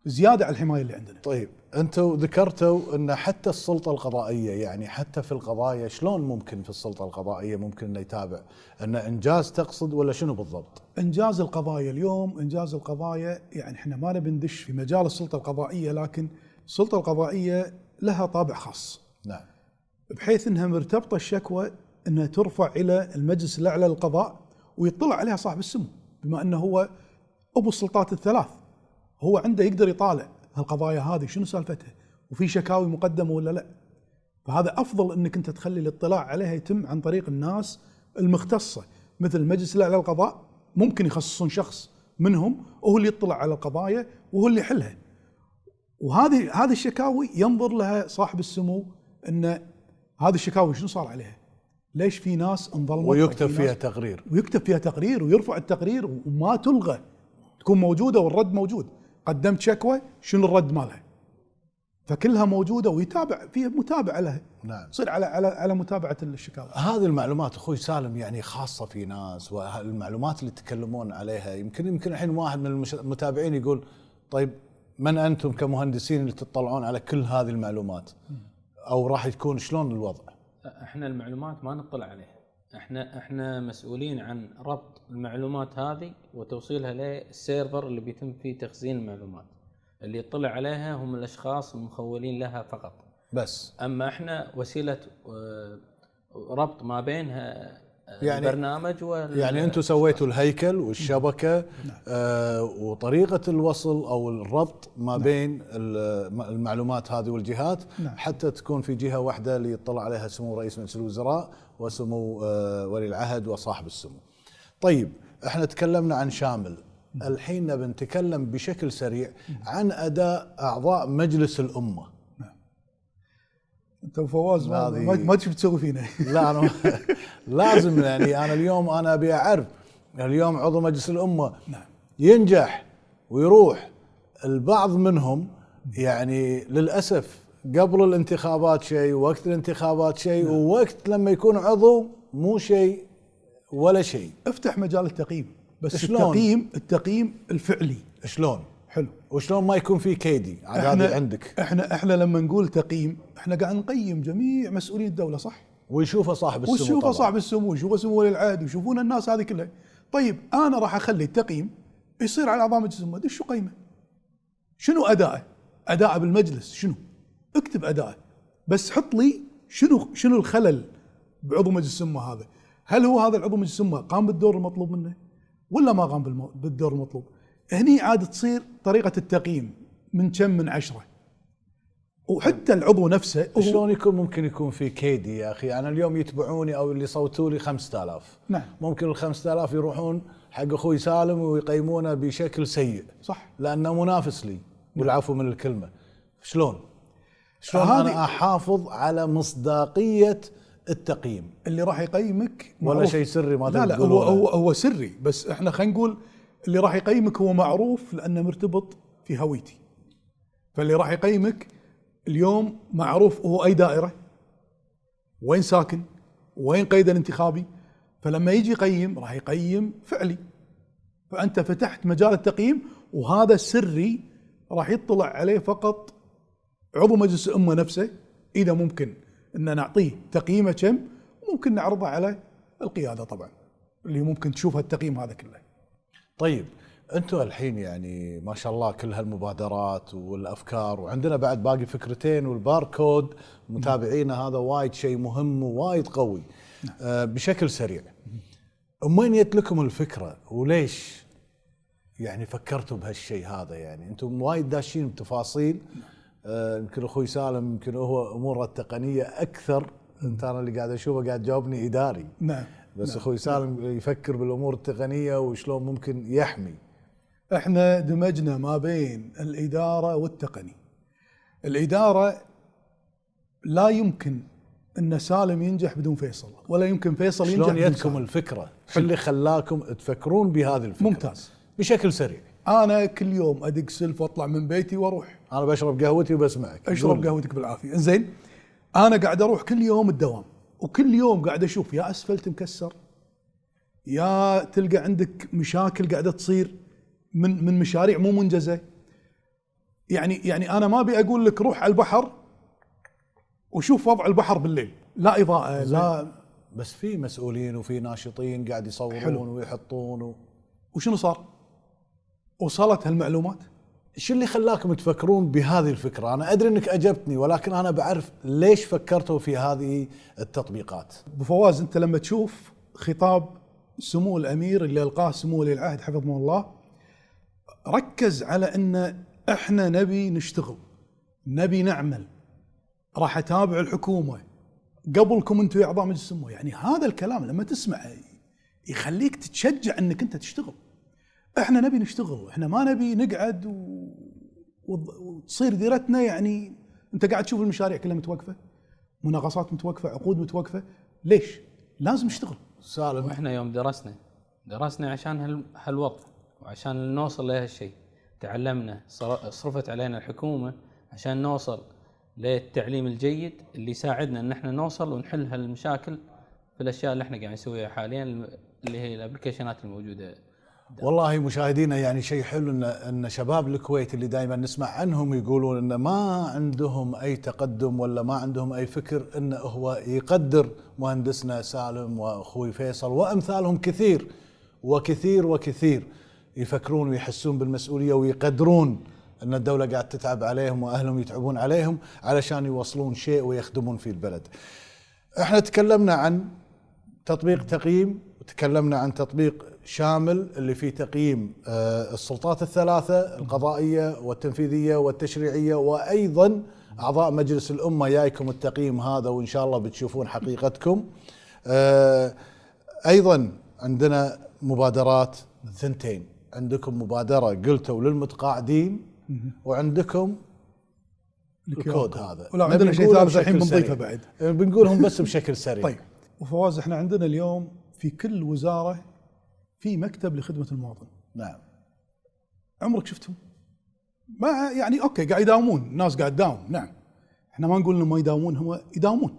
زيادة على الحماية اللي عندنا. طيب انتم ذكرتوا ان حتى السلطة القضائية، يعني حتى في القضايا شلون ممكن في السلطة القضائية ممكن انه يتابع ان انجاز تقصد ولا شنو بالضبط؟ انجاز القضايا اليوم، انجاز القضايا يعني احنا ما نبي ندش في مجال السلطة القضائية، لكن السلطة القضائية لها طابع خاص. نعم. بحيث انها مرتبطة الشكوى انها ترفع الى المجلس الاعلى للقضاء ويطلع عليها صاحب السمو، بما انه هو ابو السلطات الثلاث، هو عنده يقدر يطالع هالقضايا هذه شنو سالفتها وفي شكاوي مقدمة ولا لا. فهذا افضل انك انت تخلي الاطلاع عليها يتم عن طريق الناس المختصة مثل المجلس الاعلى للقضاء، ممكن يخصصون شخص منهم وهو اللي يطلع على القضايا وهو اللي يحلها. وهذه الشكاوي ينظر لها صاحب السمو ان هذه الشكاوي شنو صار عليها، ليش في ناس انظلمت، ويكتب فيها تقرير ويرفع التقرير وما تلغى، تكون موجودة والرد موجود. قدمت شكوى شنو الرد مالها، فكلها موجودة ويتابع فيها متابعة لها. نعم. تصير على متابعة الشكاوى. هذه المعلومات اخوي سالم يعني خاصة في ناس، والمعلومات اللي تتكلمون عليها يمكن الحين واحد من المتابعين يقول طيب من انتم كمهندسين اللي تطلعون على كل هذه المعلومات، او راح يكون شلون الوضع؟ احنا المعلومات ما نطلع عليها، احنا مسؤولين عن ربط المعلومات هذه وتوصيلها للسيرفر اللي بيتم فيه تخزين المعلومات. اللي يطلع عليها هم الاشخاص المخولين لها فقط بس. اما احنا وسيلة ربط ما بينها يعني البرنامج يعني انتم سويتوا الهيكل والشبكة وطريقة الوصل او الربط ما بين المعلومات هذه والجهات، حتى تكون في جهة واحدة اللي يطلع عليها سمو رئيس مجلس الوزراء وسمو ولي العهد وصاحب السمو. طيب احنا تكلمنا عن شامل، الحين نبي نتكلم بشكل سريع عن اداء اعضاء مجلس الامة. انت وفواز ما تشوف تسوي فينا. لا أنا لازم، يعني انا اليوم انا ابي اعرف اليوم عضو مجلس الامه ينجح ويروح. البعض منهم يعني للاسف قبل الانتخابات شيء، ووقت الانتخابات شيء، ووقت لما يكون عضو مو شيء ولا شيء. افتح مجال التقييم، بس التقييم الفعلي شلون حلو، وشلون ما يكون في كيدي هذه عندك. احنا لما نقول تقييم احنا قاعد نقيم جميع مسؤولين الدوله، صح؟ ويشوفه صاحب السمو، ويشوفه سمو ولي العهد، ويشوفون الناس هذه كلها. طيب انا راح اخلي التقييم يصير على اعضاء مجلس الامه دش قيمه. شنو اداءه؟ اداءه بالمجلس شنو؟ اكتب اداءه، بس حط لي شنو الخلل بعضو مجلس الامه هذا؟ هل هو هذا العضو مجلس الامه قام بالدور المطلوب منه ولا ما قام بالدور المطلوب؟ هني عاد تصير طريقه التقييم من كم من 10. وحتى العضو نفسه شلون يكون ممكن يكون في كيدي يا اخي؟ انا اليوم يتبعوني او اللي صوتوا لي 5000. نعم. ممكن ال 5000 يروحون حق اخوي سالم ويقيمونه بشكل سيء. صح. لانه منافس لي، والعفو من الكلمه. شلون انا احافظ على مصداقيه التقييم؟ اللي راح يقيمك ولا شيء سري ما لا هو سري، بس احنا خلينا نقول اللي راح يقيمك هو معروف لانه مرتبط في هويتي. فاللي راح يقيمك اليوم معروف هو اي دائره، وين ساكن، وين قيده الانتخابي، فلما يجي يقيم راح يقيم فعلي. فانت فتحت مجال التقييم، وهذا سري راح يطلع عليه فقط عضو مجلس الامه نفسه. اذا ممكن ان نعطيه تقييمه كم، ممكن نعرضه على القياده طبعا، اللي ممكن تشوف التقييم هذا كله. طيب انتم الحين يعني ما شاء الله كل هالمبادرات والافكار، وعندنا بعد باقي فكرتين والباركود متابعينا، هذا وايد شيء مهم ووايد قوي. بشكل سريع، من وين جت لكم الفكره وليش يعني فكرتوا بهالشيء هذا؟ يعني انتم وايد داشين بتفاصيل. يمكن اخوي سالم يمكن هو اموره التقنيه اكثر. انت انا اللي قاعد اشوفه قاعد تجاوبني اداري. نعم. بس نعم. اخوي سالم يفكر بالامور التقنيه وشلون ممكن يحمي. احنا دمجنا ما بين الاداره والتقني. الاداره لا يمكن ان سالم ينجح بدون فيصل، ولا يمكن فيصل ينجح بدون شلون سالم. جتكم الفكره؟ شو اللي خلاكم تفكرون بهذه الفكره؟ ممتاز. بشكل سريع. انا كل يوم ادق سلف واطلع من بيتي واروح. انا بشرب قهوتي وبسمعك. اشرب قهوتك بالعافيه. انزين، انا قاعد اروح كل يوم الدوام، وكل يوم قاعد اشوف يا اسفلت مكسر، يا تلقى عندك مشاكل قاعده تصير من مشاريع مو منجزه. يعني انا ما ابي اقول لك روح على البحر وشوف وضع البحر بالليل، لا اضاءه لا. بس في مسؤولين وفي ناشطين قاعد يصورون ويحطون وشنو صار؟ وصلت هالمعلومات. شو اللي خلاكم تفكرون بهذه الفكره؟ انا ادري انك اجبتني، ولكن انا بعرف ليش فكرتوا في هذه التطبيقات. ابو فواز، انت لما تشوف خطاب سمو الامير اللي القاه سمو ولي العهد حفظه الله، ركز على ان احنا نبي نشتغل، نبي نعمل، راح اتابع الحكومه قبلكم انتم يا اعضاء مجلس الامه. يعني هذا الكلام لما تسمعه يخليك تتشجع انك انت تشتغل. احنا نبي نشتغل، احنا ما نبي نقعد وتصير ديرتنا يعني انت قاعد تشوف المشاريع كلها متوقفه، مناقصات متوقفه، عقود متوقفه. ليش؟ لازم نشتغل. سالم، واحنا يوم درسنا عشان هالوضع وعشان نوصل لهالشيء. تعلمنا، صرفت علينا الحكومه عشان نوصل للتعليم الجيد اللي يساعدنا ان احنا نوصل ونحل هالمشاكل في الاشياء اللي احنا قاعد نسويها حاليا، اللي هي الابلكيشنات الموجوده. والله مشاهدينا يعني شيء حلو ان شباب الكويت اللي دائما نسمع عنهم يقولون ان ما عندهم اي تقدم ولا ما عندهم اي فكر، انه هو يقدر مهندسنا سالم واخوي فيصل وامثالهم كثير وكثير وكثير يفكرون ويحسون بالمسؤوليه ويقدرون ان الدوله قاعد تتعب عليهم واهلهم يتعبون عليهم علشان يوصلون شيء ويخدمون في البلد. احنا تكلمنا عن تطبيق تقييم، وتكلمنا عن تطبيق شامل اللي فيه تقييم السلطات الثلاثة القضائية والتنفيذية والتشريعية، وأيضا أعضاء مجلس الأمة جايكم التقييم هذا، وإن شاء الله بتشوفون حقيقتكم. أيضا عندنا مبادرات ثنتين، عندكم مبادرة قلتوا للمتقاعدين، وعندكم الكود هذا. ولا عندنا شيء ثالث الحين بنضيفه بعد، بنقولهم بس بشكل سريع. طيب وفواز، احنا عندنا اليوم في كل وزارة في مكتب لخدمة المواطن. نعم. عمرك شفتهم؟ ما يعني اوكي قاعد يداومون، الناس قاعد تداوم، نعم، احنا ما نقول انهم ما يداومون، هم يداومون،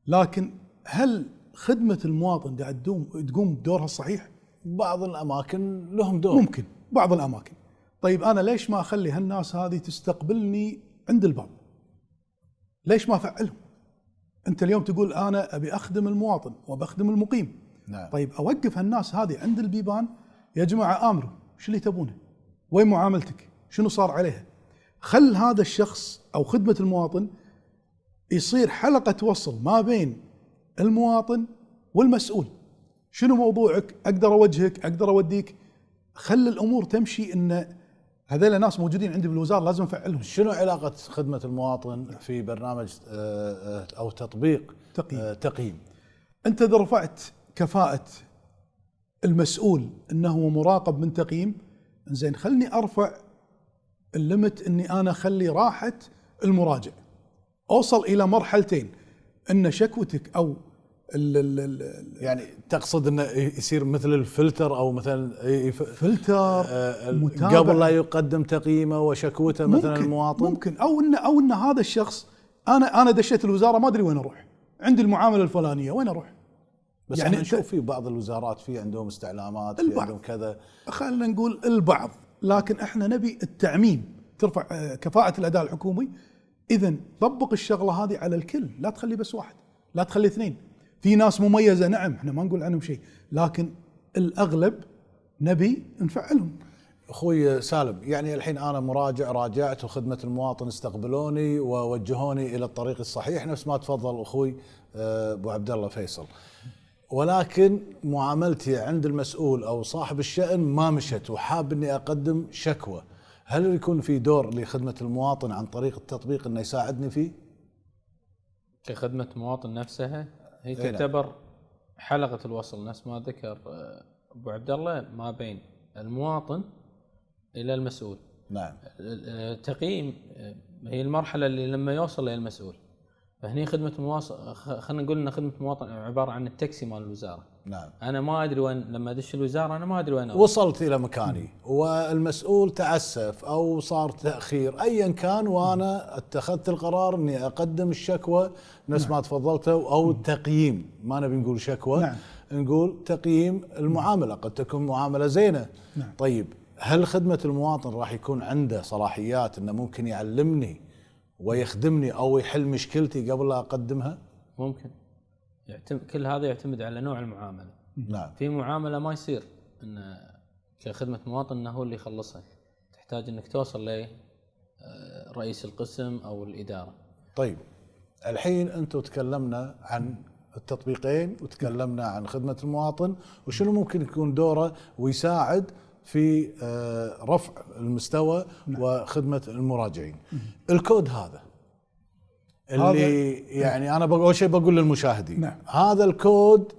لكن هل خدمة المواطن قاعد تقوم بدورها الصحيح؟ بعض الاماكن لهم دور، ممكن بعض الاماكن. طيب انا ليش ما اخلي هالناس هذه تستقبلني عند الباب؟ ليش ما افعلهم؟ انت اليوم تقول انا ابي اخدم المواطن وبخدم المقيم. نعم. طيب اوقف هالناس هذه عند البيبان، يا جماعه امروا شو اللي تبونه؟ وين معاملتك؟ شنو صار عليها؟ خل هذا الشخص أو خدمة المواطن يصير حلقة وصل ما بين المواطن والمسؤول. شنو موضوعك؟ أقدر أوجهك، أقدر أوديك. خل الأمور تمشي، إن هذول ناس موجودين عندي بالوزارة لازم أفعلهم. شنو علاقة خدمة المواطن في برنامج أو تطبيق تقييم؟ أنت إذا رفعت كفاءة المسؤول أنه مراقب من تقييم، زين خلني أرفع الليمت إني أنا أخلي راحة المراجع. أوصل إلى مرحلتين، إن شكوتك أو يعني تقصد انه يصير مثل الفلتر او مثلا فلتر قبل لا يقدم تقييمه وشكوته مثلا المواطن، ممكن او ان هذا الشخص انا دشيت الوزاره ما ادري وين اروح، عندي المعامله الفلانيه وين اروح. بس يعني نشوف في بعض الوزارات في عندهم استعلامات، في عندهم كذا، خلينا نقول البعض، لكن احنا نبي التعميم، ترفع كفاءه الاداء الحكومي. اذا طبق الشغله هذه على الكل، لا تخلي بس واحد، لا تخلي اثنين. في ناس مميزه نعم، احنا ما نقول عنهم شيء، لكن الاغلب نبي نفعلهم. اخوي سالم، يعني الحين انا مراجع، راجعت وخدمه المواطن استقبلوني ووجهوني الى الطريق الصحيح نفس ما تفضل اخوي ابو عبد الله فيصل، ولكن معاملتي عند المسؤول او صاحب الشأن ما مشت وحاب اني اقدم شكوى، هل يكون في دور لخدمه المواطن عن طريق التطبيق انه يساعدني فيه؟ كخدمه المواطن نفسها هي تعتبر حلقة الوصل نفس ما ذكر أبو عبد الله ما بين المواطن إلى المسؤول. نعم. التقييم هي المرحلة اللي لما يوصل إلى المسؤول، فهني خدمة المواطن، خلينا نقول إن خدمة المواطن عبارة عن التاكسي مال الوزارة. نعم. أنا ما أدري وين، لما أدش الوزارة أنا ما أدري وين وصلت إلى مكاني والمسؤول تعسف أو صار تأخير أيا كان، وأنا اتخذت القرار إني أقدم الشكوى نفس ما تفضلته، أو التقييم، ما نبي نقول شكوى. نعم. نقول تقييم المعاملة، قد تكون معاملة زينة. نعم. طيب هل خدمة المواطن راح يكون عنده صلاحيات إنه ممكن يعلمني ويخدمني أو يحل مشكلتي قبل لا أقدمها؟ ممكن. كل هذا يعتمد على نوع المعاملة. نعم. في معاملة ما يصير ان كخدمة مواطن انه هو اللي يخلصها، تحتاج انك توصل ل رئيس القسم او الإدارة. طيب الحين انتم تكلمنا عن التطبيقين وتكلمنا عن خدمة المواطن وشنو ممكن يكون دوره ويساعد في رفع المستوى وخدمة المراجعين. الكود هذا اللي يعني انا اول شيء بقول للمشاهدين، هذا الكود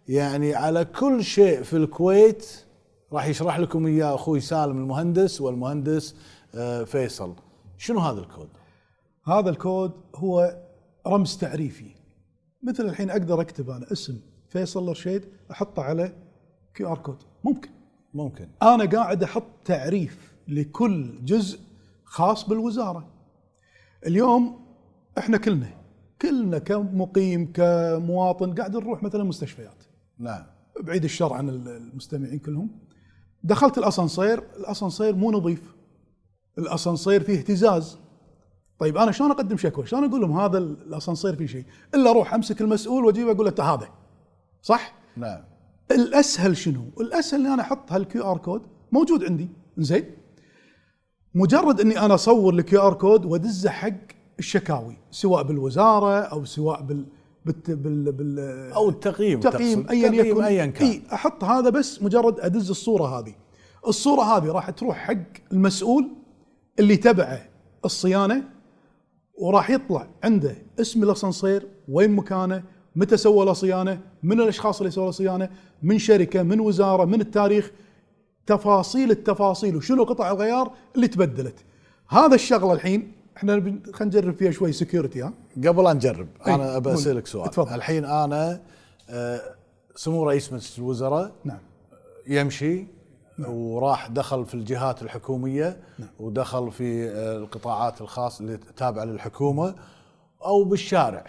يعني على كل شيء في الكويت راح يشرح لكم اياه اخوي سالم المهندس والمهندس فيصل. شنو هذا الكود؟ هذا الكود هو رمز تعريفي، مثل الحين اقدر اكتب انا اسم فيصل الرشيد احطه على QR كود. ممكن انا قاعد احط تعريف لكل جزء خاص بالوزارة. اليوم احنا كلنا كمقيم كمواطن قاعد نروح مثلا مستشفيات. نعم. بعيد الشر عن المستمعين كلهم. دخلت الاسانسير مو نظيف، الاسانسير فيه اهتزاز. طيب انا شلون اقدم شكوى؟ شلون اقول لهم هذا الاسانسير فيه شيء؟ الا اروح امسك المسؤول واجيبه اقول له هذا صح؟ نعم. الاسهل شنو؟ الاسهل اني انا احط هالQR كود موجود عندي، زين؟ مجرد اني انا اصور الQR كود وادزه حق الشكاوي، سواء بالوزاره او سواء او التقييم ايا يكن، ايا كان. اي احط هذا، بس مجرد ادز الصوره هذه راح تروح حق المسؤول اللي تبعه الصيانه، وراح يطلع عنده اسم الاسانسير، وين مكانه، متى سوى له صيانه، من الاشخاص اللي سووا له صيانه، من شركه، من وزاره، من التاريخ، تفاصيل التفاصيل وشنو قطع الغيار اللي تبدلت. هذا الشغله الحين احنا خلينا نجرب فيها شوي سكيورتي. قبل لا نجرب انا ابى اسالك سؤال. اتفضل. الحين انا سمو رئيس مجلس الوزراء نعم يمشي وراح دخل في الجهات الحكوميه ودخل في القطاعات الخاصه اللي تابعه للحكومه او بالشارع،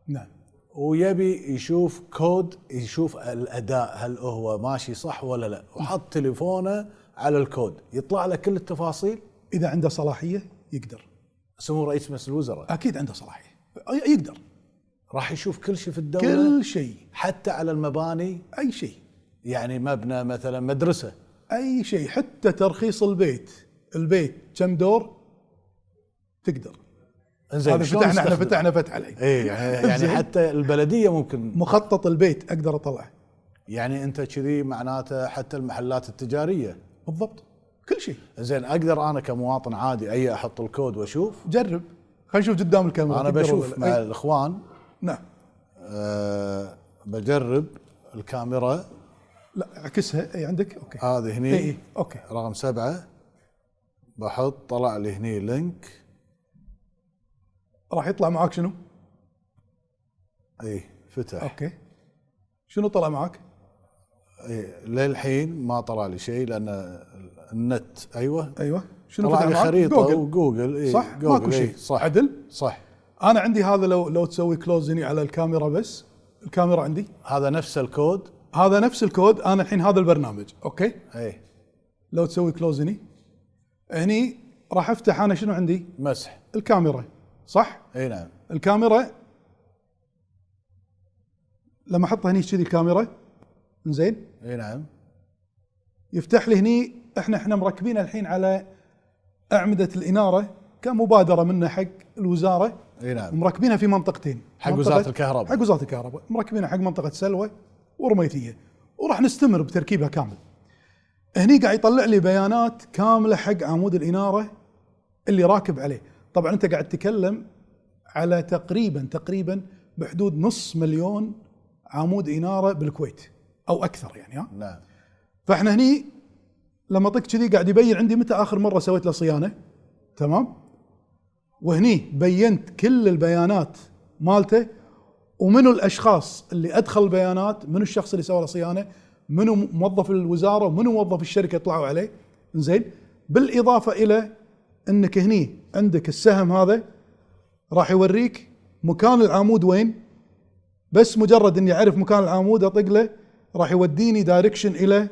نعم، ويبي يشوف كود، يشوف الاداء هل هو ماشي صح ولا لا، وحط تليفونه على الكود يطلع له كل التفاصيل. اذا عنده صلاحيه يقدر. سمو رئيس مجلس الوزراء اكيد عنده صلاحيه، يقدر، راح يشوف كل شيء في الدوله، كل شيء، حتى على المباني، اي شيء. يعني مبنى مثلا مدرسه اي شيء، حتى ترخيص البيت كم دور تقدر. زين هذا شلون فتحنا، احنا نستخدم؟ فتحنا فتحه الحين. اي يعني زين. حتى البلديه ممكن، مخطط البيت اقدر اطلعه. يعني انت كذي معناته حتى المحلات التجاريه. بالضبط، كل شيء. زين اقدر انا كمواطن عادي اي احط الكود واشوف؟ جرب، خلينا نشوف قدام الكاميرا. انا تقدر بشوف ولا لا؟ مع أي. الاخوان. نعم. بجرب الكاميرا. لا اعكسها. اي عندك. اوكي. هذه هني. اي اوكي. رقم 7 بحط، طلع لي هني لينك. راح يطلع معاك شنو؟ اي فتح. اوكي. شنو طلع معاك؟ اي للحين ما طلع لي شيء لان النت. ايوه. شنو طلع فتح لي معاك؟ خريطه جوجل. وجوجل. اي صح. جوجل. ماكو شيء. صح. عدل. صح. انا عندي هذا، لو تسوي كلوز هني على الكاميرا، بس الكاميرا عندي هذا نفس الكود. هذا نفس الكود. انا الحين هذا البرنامج. اوكي. اي لو تسوي كلوز هني راح افتح انا شنو عندي؟ مسح. الكاميرا. صح. اي نعم. الكاميرا لما احطها هني كذي الكاميرا، زين، اي نعم. يفتح لي هني. احنا مركبين الحين على اعمده الاناره كمبادره منا حق الوزاره. اي نعم. مركبينها في منطقتين، حق وزاره الكهرباء. حق وزاره الكهرباء، مركبينها حق منطقه سلوى ورميثيه، وراح نستمر بتركيبها كامل. هني قاعد يطلع لي بيانات كامله حق عمود الاناره اللي راكب عليه. طبعا انت قاعد تتكلم على تقريبا بحدود 500,000 عمود اناره بالكويت او اكثر يعني. ها. نعم. فاحنا هني لما طق كذي قاعد يبين عندي متى اخر مره سويت له صيانه. تمام. وهني بينت كل البيانات مالته، ومنو الاشخاص اللي ادخل البيانات، منو الشخص اللي سوى له صيانه، منو موظف الوزاره ومنو موظف الشركه طلعوا عليه. زين. بالاضافه الى انك هني عندك السهم هذا راح يوريك مكان العمود وين. بس مجرد اني اعرف مكان العمود اطق له راح يوديني دايركشن الى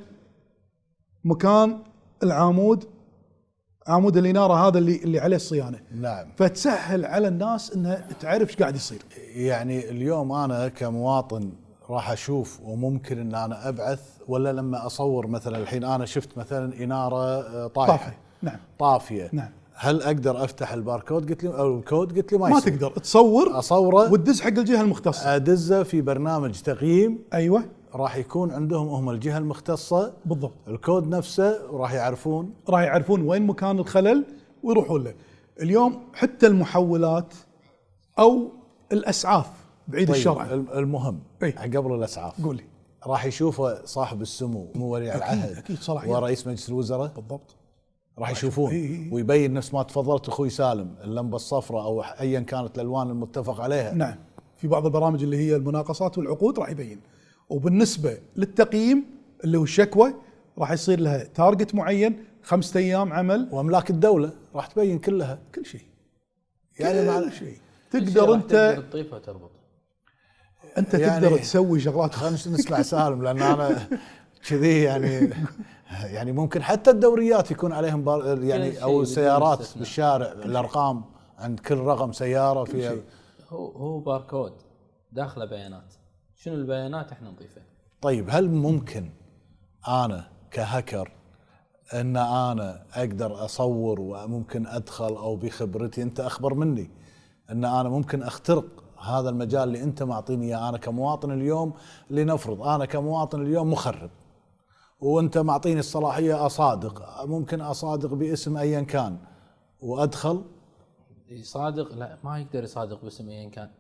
مكان العمود، عمود الاناره هذا اللي عليه الصيانه. نعم. فتسهل على الناس انها تعرف ايش قاعد يصير. يعني اليوم انا كمواطن راح اشوف، وممكن ان انا ابعث، ولا لما اصور مثلا الحين انا شفت مثلا اناره طايحه. نعم. طافيه. نعم. هل اقدر افتح الباركود؟ قلت لي او الكود، قلت لي ما يصير. تقدر تصور اصوره وتدز حق الجهه المختصه. ادزه في برنامج تقييم. ايوه راح يكون عندهم هم الجهه المختصه بالضبط. الكود نفسه، وراح يعرفون. راح يعرفون وين مكان الخلل ويروحون له. اليوم حتى المحولات او الاسعاف بعيد طيب الشر. المهم أي. قبل الاسعاف، قول لي. راح يشوفه صاحب السمو مو ولي العهد أكيد صلاحيات. ورئيس مجلس الوزراء. بالضبط. راح يشوفون. إيه. ويبين نفس ما تفضلت اخوي سالم، اللمبه الصفراء او ايا كانت الالوان المتفق عليها. نعم. في بعض البرامج اللي هي المناقصات والعقود راح يبين. وبالنسبه للتقييم اللي هو الشكوى راح يصير لها تارجت معين، 5 ايام عمل. واملاك الدوله راح تبين كلها. كل شيء. يعني كل معنى شيء كل شيء تقدر راح انت تقدر تضيفها وتربط. انت يعني تقدر تسوي شغلات. خلينا نسمع سالم لان انا كذي يعني ممكن حتى الدوريات يكون عليهم يعني او السيارات بالشارع الارقام عند كل رقم سياره فيها. هو باركود داخله بيانات. شنو البيانات احنا نضيفها. طيب هل ممكن انا كهكر ان انا اقدر اصور وممكن ادخل، او بخبرتي انت اخبر مني، ان انا ممكن اخترق هذا المجال اللي انت معطيني اياه انا كمواطن اليوم؟ لنفرض انا كمواطن اليوم مخرب، وانت معطيني الصلاحيه اصادق، ممكن اصادق باسم ايا كان وادخل. يصادق؟ لا، ما يقدر يصادق باسم ايا كان،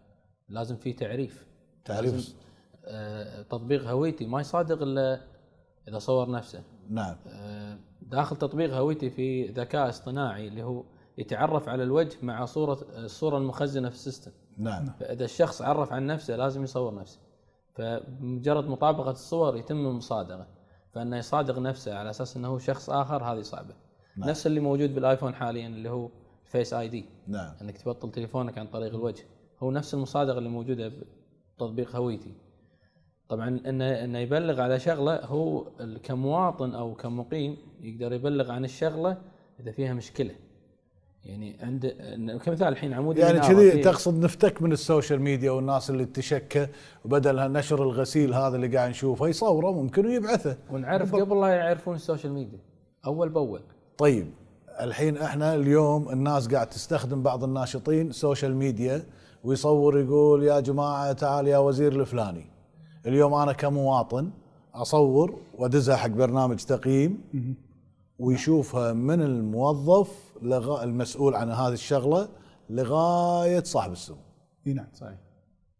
لازم في تعريف. تعريف. تطبيق هويتي ما يصادق الا اذا صور نفسه. نعم. داخل تطبيق هويتي في ذكاء اصطناعي اللي هو يتعرف على الوجه مع الصورة المخزنة في السيستم. نعم. فإذا الشخص عرف عن نفسه لازم يصور نفسه، فمجرد مطابقة الصور يتم المصادقة. فإنه يصادق نفسه على أساس أنه هو شخص آخر هذه صعبة. نعم. نفس اللي موجود بالآيفون حاليا اللي هو فيس آي دي. نعم. أنك تبطل تليفونك عن طريق الوجه، هو نفس المصادقة اللي موجودة بتطبيق هويتي. طبعا انه يبلغ على شغله، هو كمواطن او كمقيم يقدر يبلغ عن الشغله اذا فيها مشكله. يعني عند كمثال الحين عمود يعني المنارة كذي في- تقصد نفتك من السوشيال ميديا والناس اللي تشكى، وبدل نشر الغسيل هذا اللي قاعد نشوفه يصوره ممكن ويبعثه. ونعرف قبل لا يعرفون السوشيال ميديا اول باول. طيب الحين احنا اليوم الناس قاعد تستخدم، بعض الناشطين سوشيال ميديا ويصور يقول يا جماعة تعال يا وزير الفلاني. اليوم انا كمواطن اصور وادزها حق برنامج تقييم ويشوفها من الموظف المسؤول عن هذه الشغلة لغاية صاحب السوق، اي نعم. صحيح.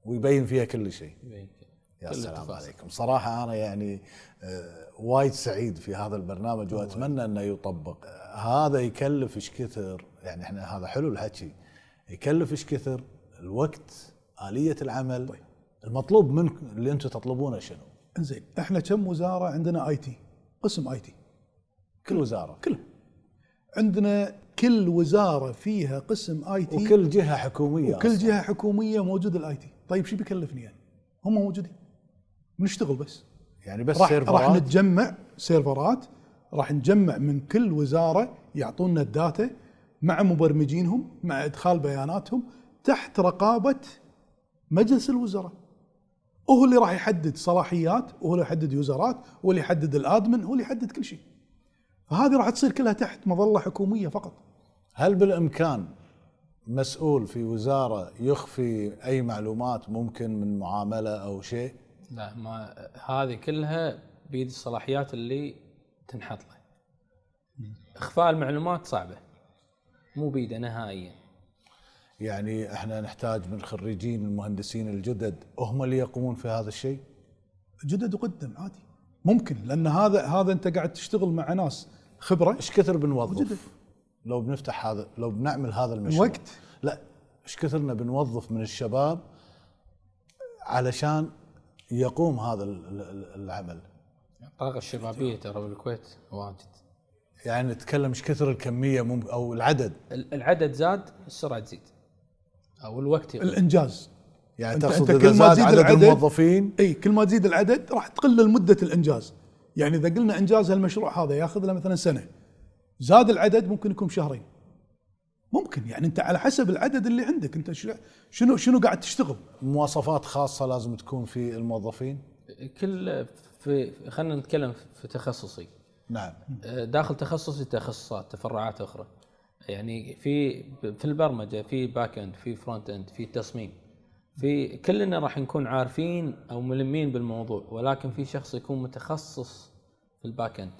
ويبين فيها كل شيء. يا كل سلام التفاصيل. عليكم. صراحة أنا يعني وايد سعيد في هذا البرنامج وأتمنى أنه يطبق. هذا يكلف إيش كثر، يعني إحنا هذا حلو الحكي، يكلف إيش كثر الوقت، آلية العمل. طيب. المطلوب منكم اللي أنتم تطلبونه شنو؟ انزين، احنا كم وزاره عندنا اي تي، قسم اي تي كل وزارة كله. عندنا كل وزاره فيها قسم اي تي، وكل جهة حكومية وكل أصلاً. جهه حكوميه موجود الاي تي. طيب شو بيكلفني يعني؟ هم موجودين، بنشتغل بس. يعني بس راح سيرفرات. نتجمع سيرفرات، راح نجمع من كل وزاره يعطونا الداتا مع مبرمجينهم، مع ادخال بياناتهم تحت رقابه مجلس الوزراء. وهو اللي راح يحدد صلاحيات، وهو اللي يحدد يوزرات، وهو اللي يحدد الادمن، هو اللي يحدد كل شيء. فهذه راح تصير كلها تحت مظله حكوميه فقط. هل بالإمكان مسؤول في وزارة يخفي أي معلومات ممكن من معاملة أو شيء؟ لا، ما هذه كلها بيد الصلاحيات اللي تنحط له. اخفاء المعلومات صعبه، مو بيده نهائيا. يعني احنا نحتاج من الخريجين المهندسين الجدد هم اللي يقومون في هذا الشيء. جدد وقدم عادي ممكن، لان هذا انت قاعد تشتغل مع ناس خبره. ايش كثر وجدد. بنوظف لو بنفتح هذا، لو بنعمل هذا المشروع؟ الوقت. لا، ايش كثرنا بنوظف من الشباب علشان يقوم هذا العمل؟ الطاقه الشبابيه ترى بالكويت واجد. يعني نتكلم ايش كثر الكميه او العدد؟ العدد زاد، السرعه تزيد، او الوقت يقل. الانجاز. يعني أنت- تقصد أنت اذا كل ما زاد تزيد عدد العدد- الموظفين اي كل ما تزيد العدد راح تقلل مده الانجاز. يعني اذا قلنا انجاز هالمشروع هذا ياخذ له مثلا سنه، زاد العدد ممكن يكون شهرين. ممكن، يعني انت على حسب العدد اللي عندك انت شنو قاعد تشتغل. مواصفات خاصه لازم تكون في الموظفين. كل خلينا نتكلم في تخصصي. نعم. داخل تخصصي تخصصات تفرعات اخرى. يعني في البرمجه في باك اند، في فرونت اند، في تصميم، في كلنا راح نكون عارفين او ملمين بالموضوع، ولكن في شخص يكون متخصص في الباك اند،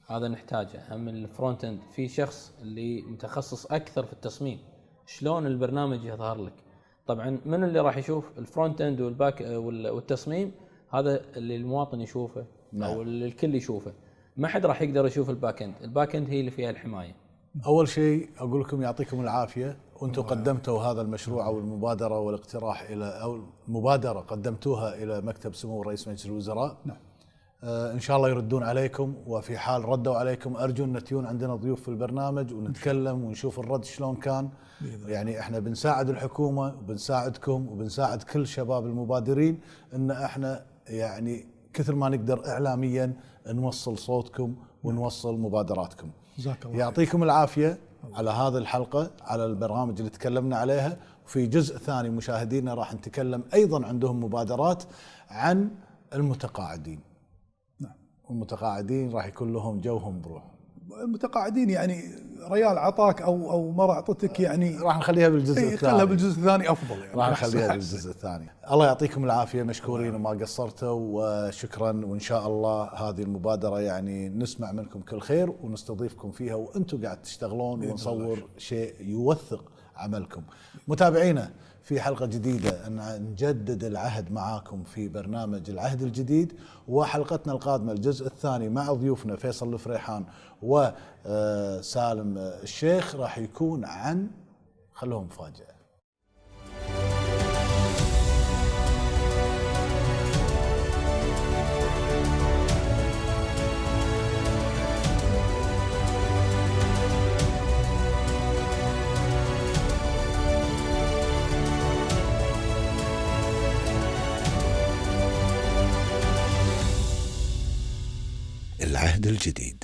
هذا نحتاجه. هم الفرونت اند في شخص اللي متخصص اكثر في التصميم، شلون البرنامج يظهر لك. طبعا من اللي راح يشوف الفرونت اند والباك والتصميم، هذا اللي المواطن يشوفه او اللي الكل يشوفه. ما حد راح يقدر يشوف الباك اند. الباك اند هي اللي فيها الحمايه. اول شيء اقول لكم يعطيكم العافيه، وانتم قدمتوا هذا المشروع او المبادره والاقتراح الى او المبادره قدمتوها الى مكتب سمو رئيس مجلس الوزراء. نعم. ان شاء الله يردون عليكم، وفي حال ردوا عليكم ارجو ان تجون عندنا ضيوف في البرنامج ونتكلم ونشوف الرد شلون كان. يعني احنا بنساعد الحكومه وبنساعدكم وبنساعد كل شباب المبادرين ان احنا يعني كثر ما نقدر اعلاميا نوصل صوتكم ونوصل مبادراتكم. جزاك الله. يعطيكم العافيه على هذه الحلقه، على البرامج اللي تكلمنا عليها. وفي جزء ثاني مشاهدينا راح نتكلم ايضا عندهم مبادرات عن المتقاعدين. نعم. والمتقاعدين راح يكون لهم جوهم بروح. المتقاعدين يعني ريال عطاك او مره اعطتك، يعني راح نخليها بالجزء خلها الثاني. بالجزء الثاني افضل. يعني راح أحسن. نخليها بالجزء الثاني. الله يعطيكم العافيه، مشكورين وما قصرتوا، وشكرا. وان شاء الله هذه المبادره يعني نسمع منكم كل خير ونستضيفكم فيها وانتم قاعد تشتغلون، ونصور شيء يوثق عملكم. متابعينا، في حلقة جديدة أن نجدد العهد معاكم في برنامج العهد الجديد، وحلقتنا القادمة الجزء الثاني مع ضيوفنا فيصل الفريحان وسالم الشيخ راح يكون عن خلوهم مفاجأة. العهد الجديد.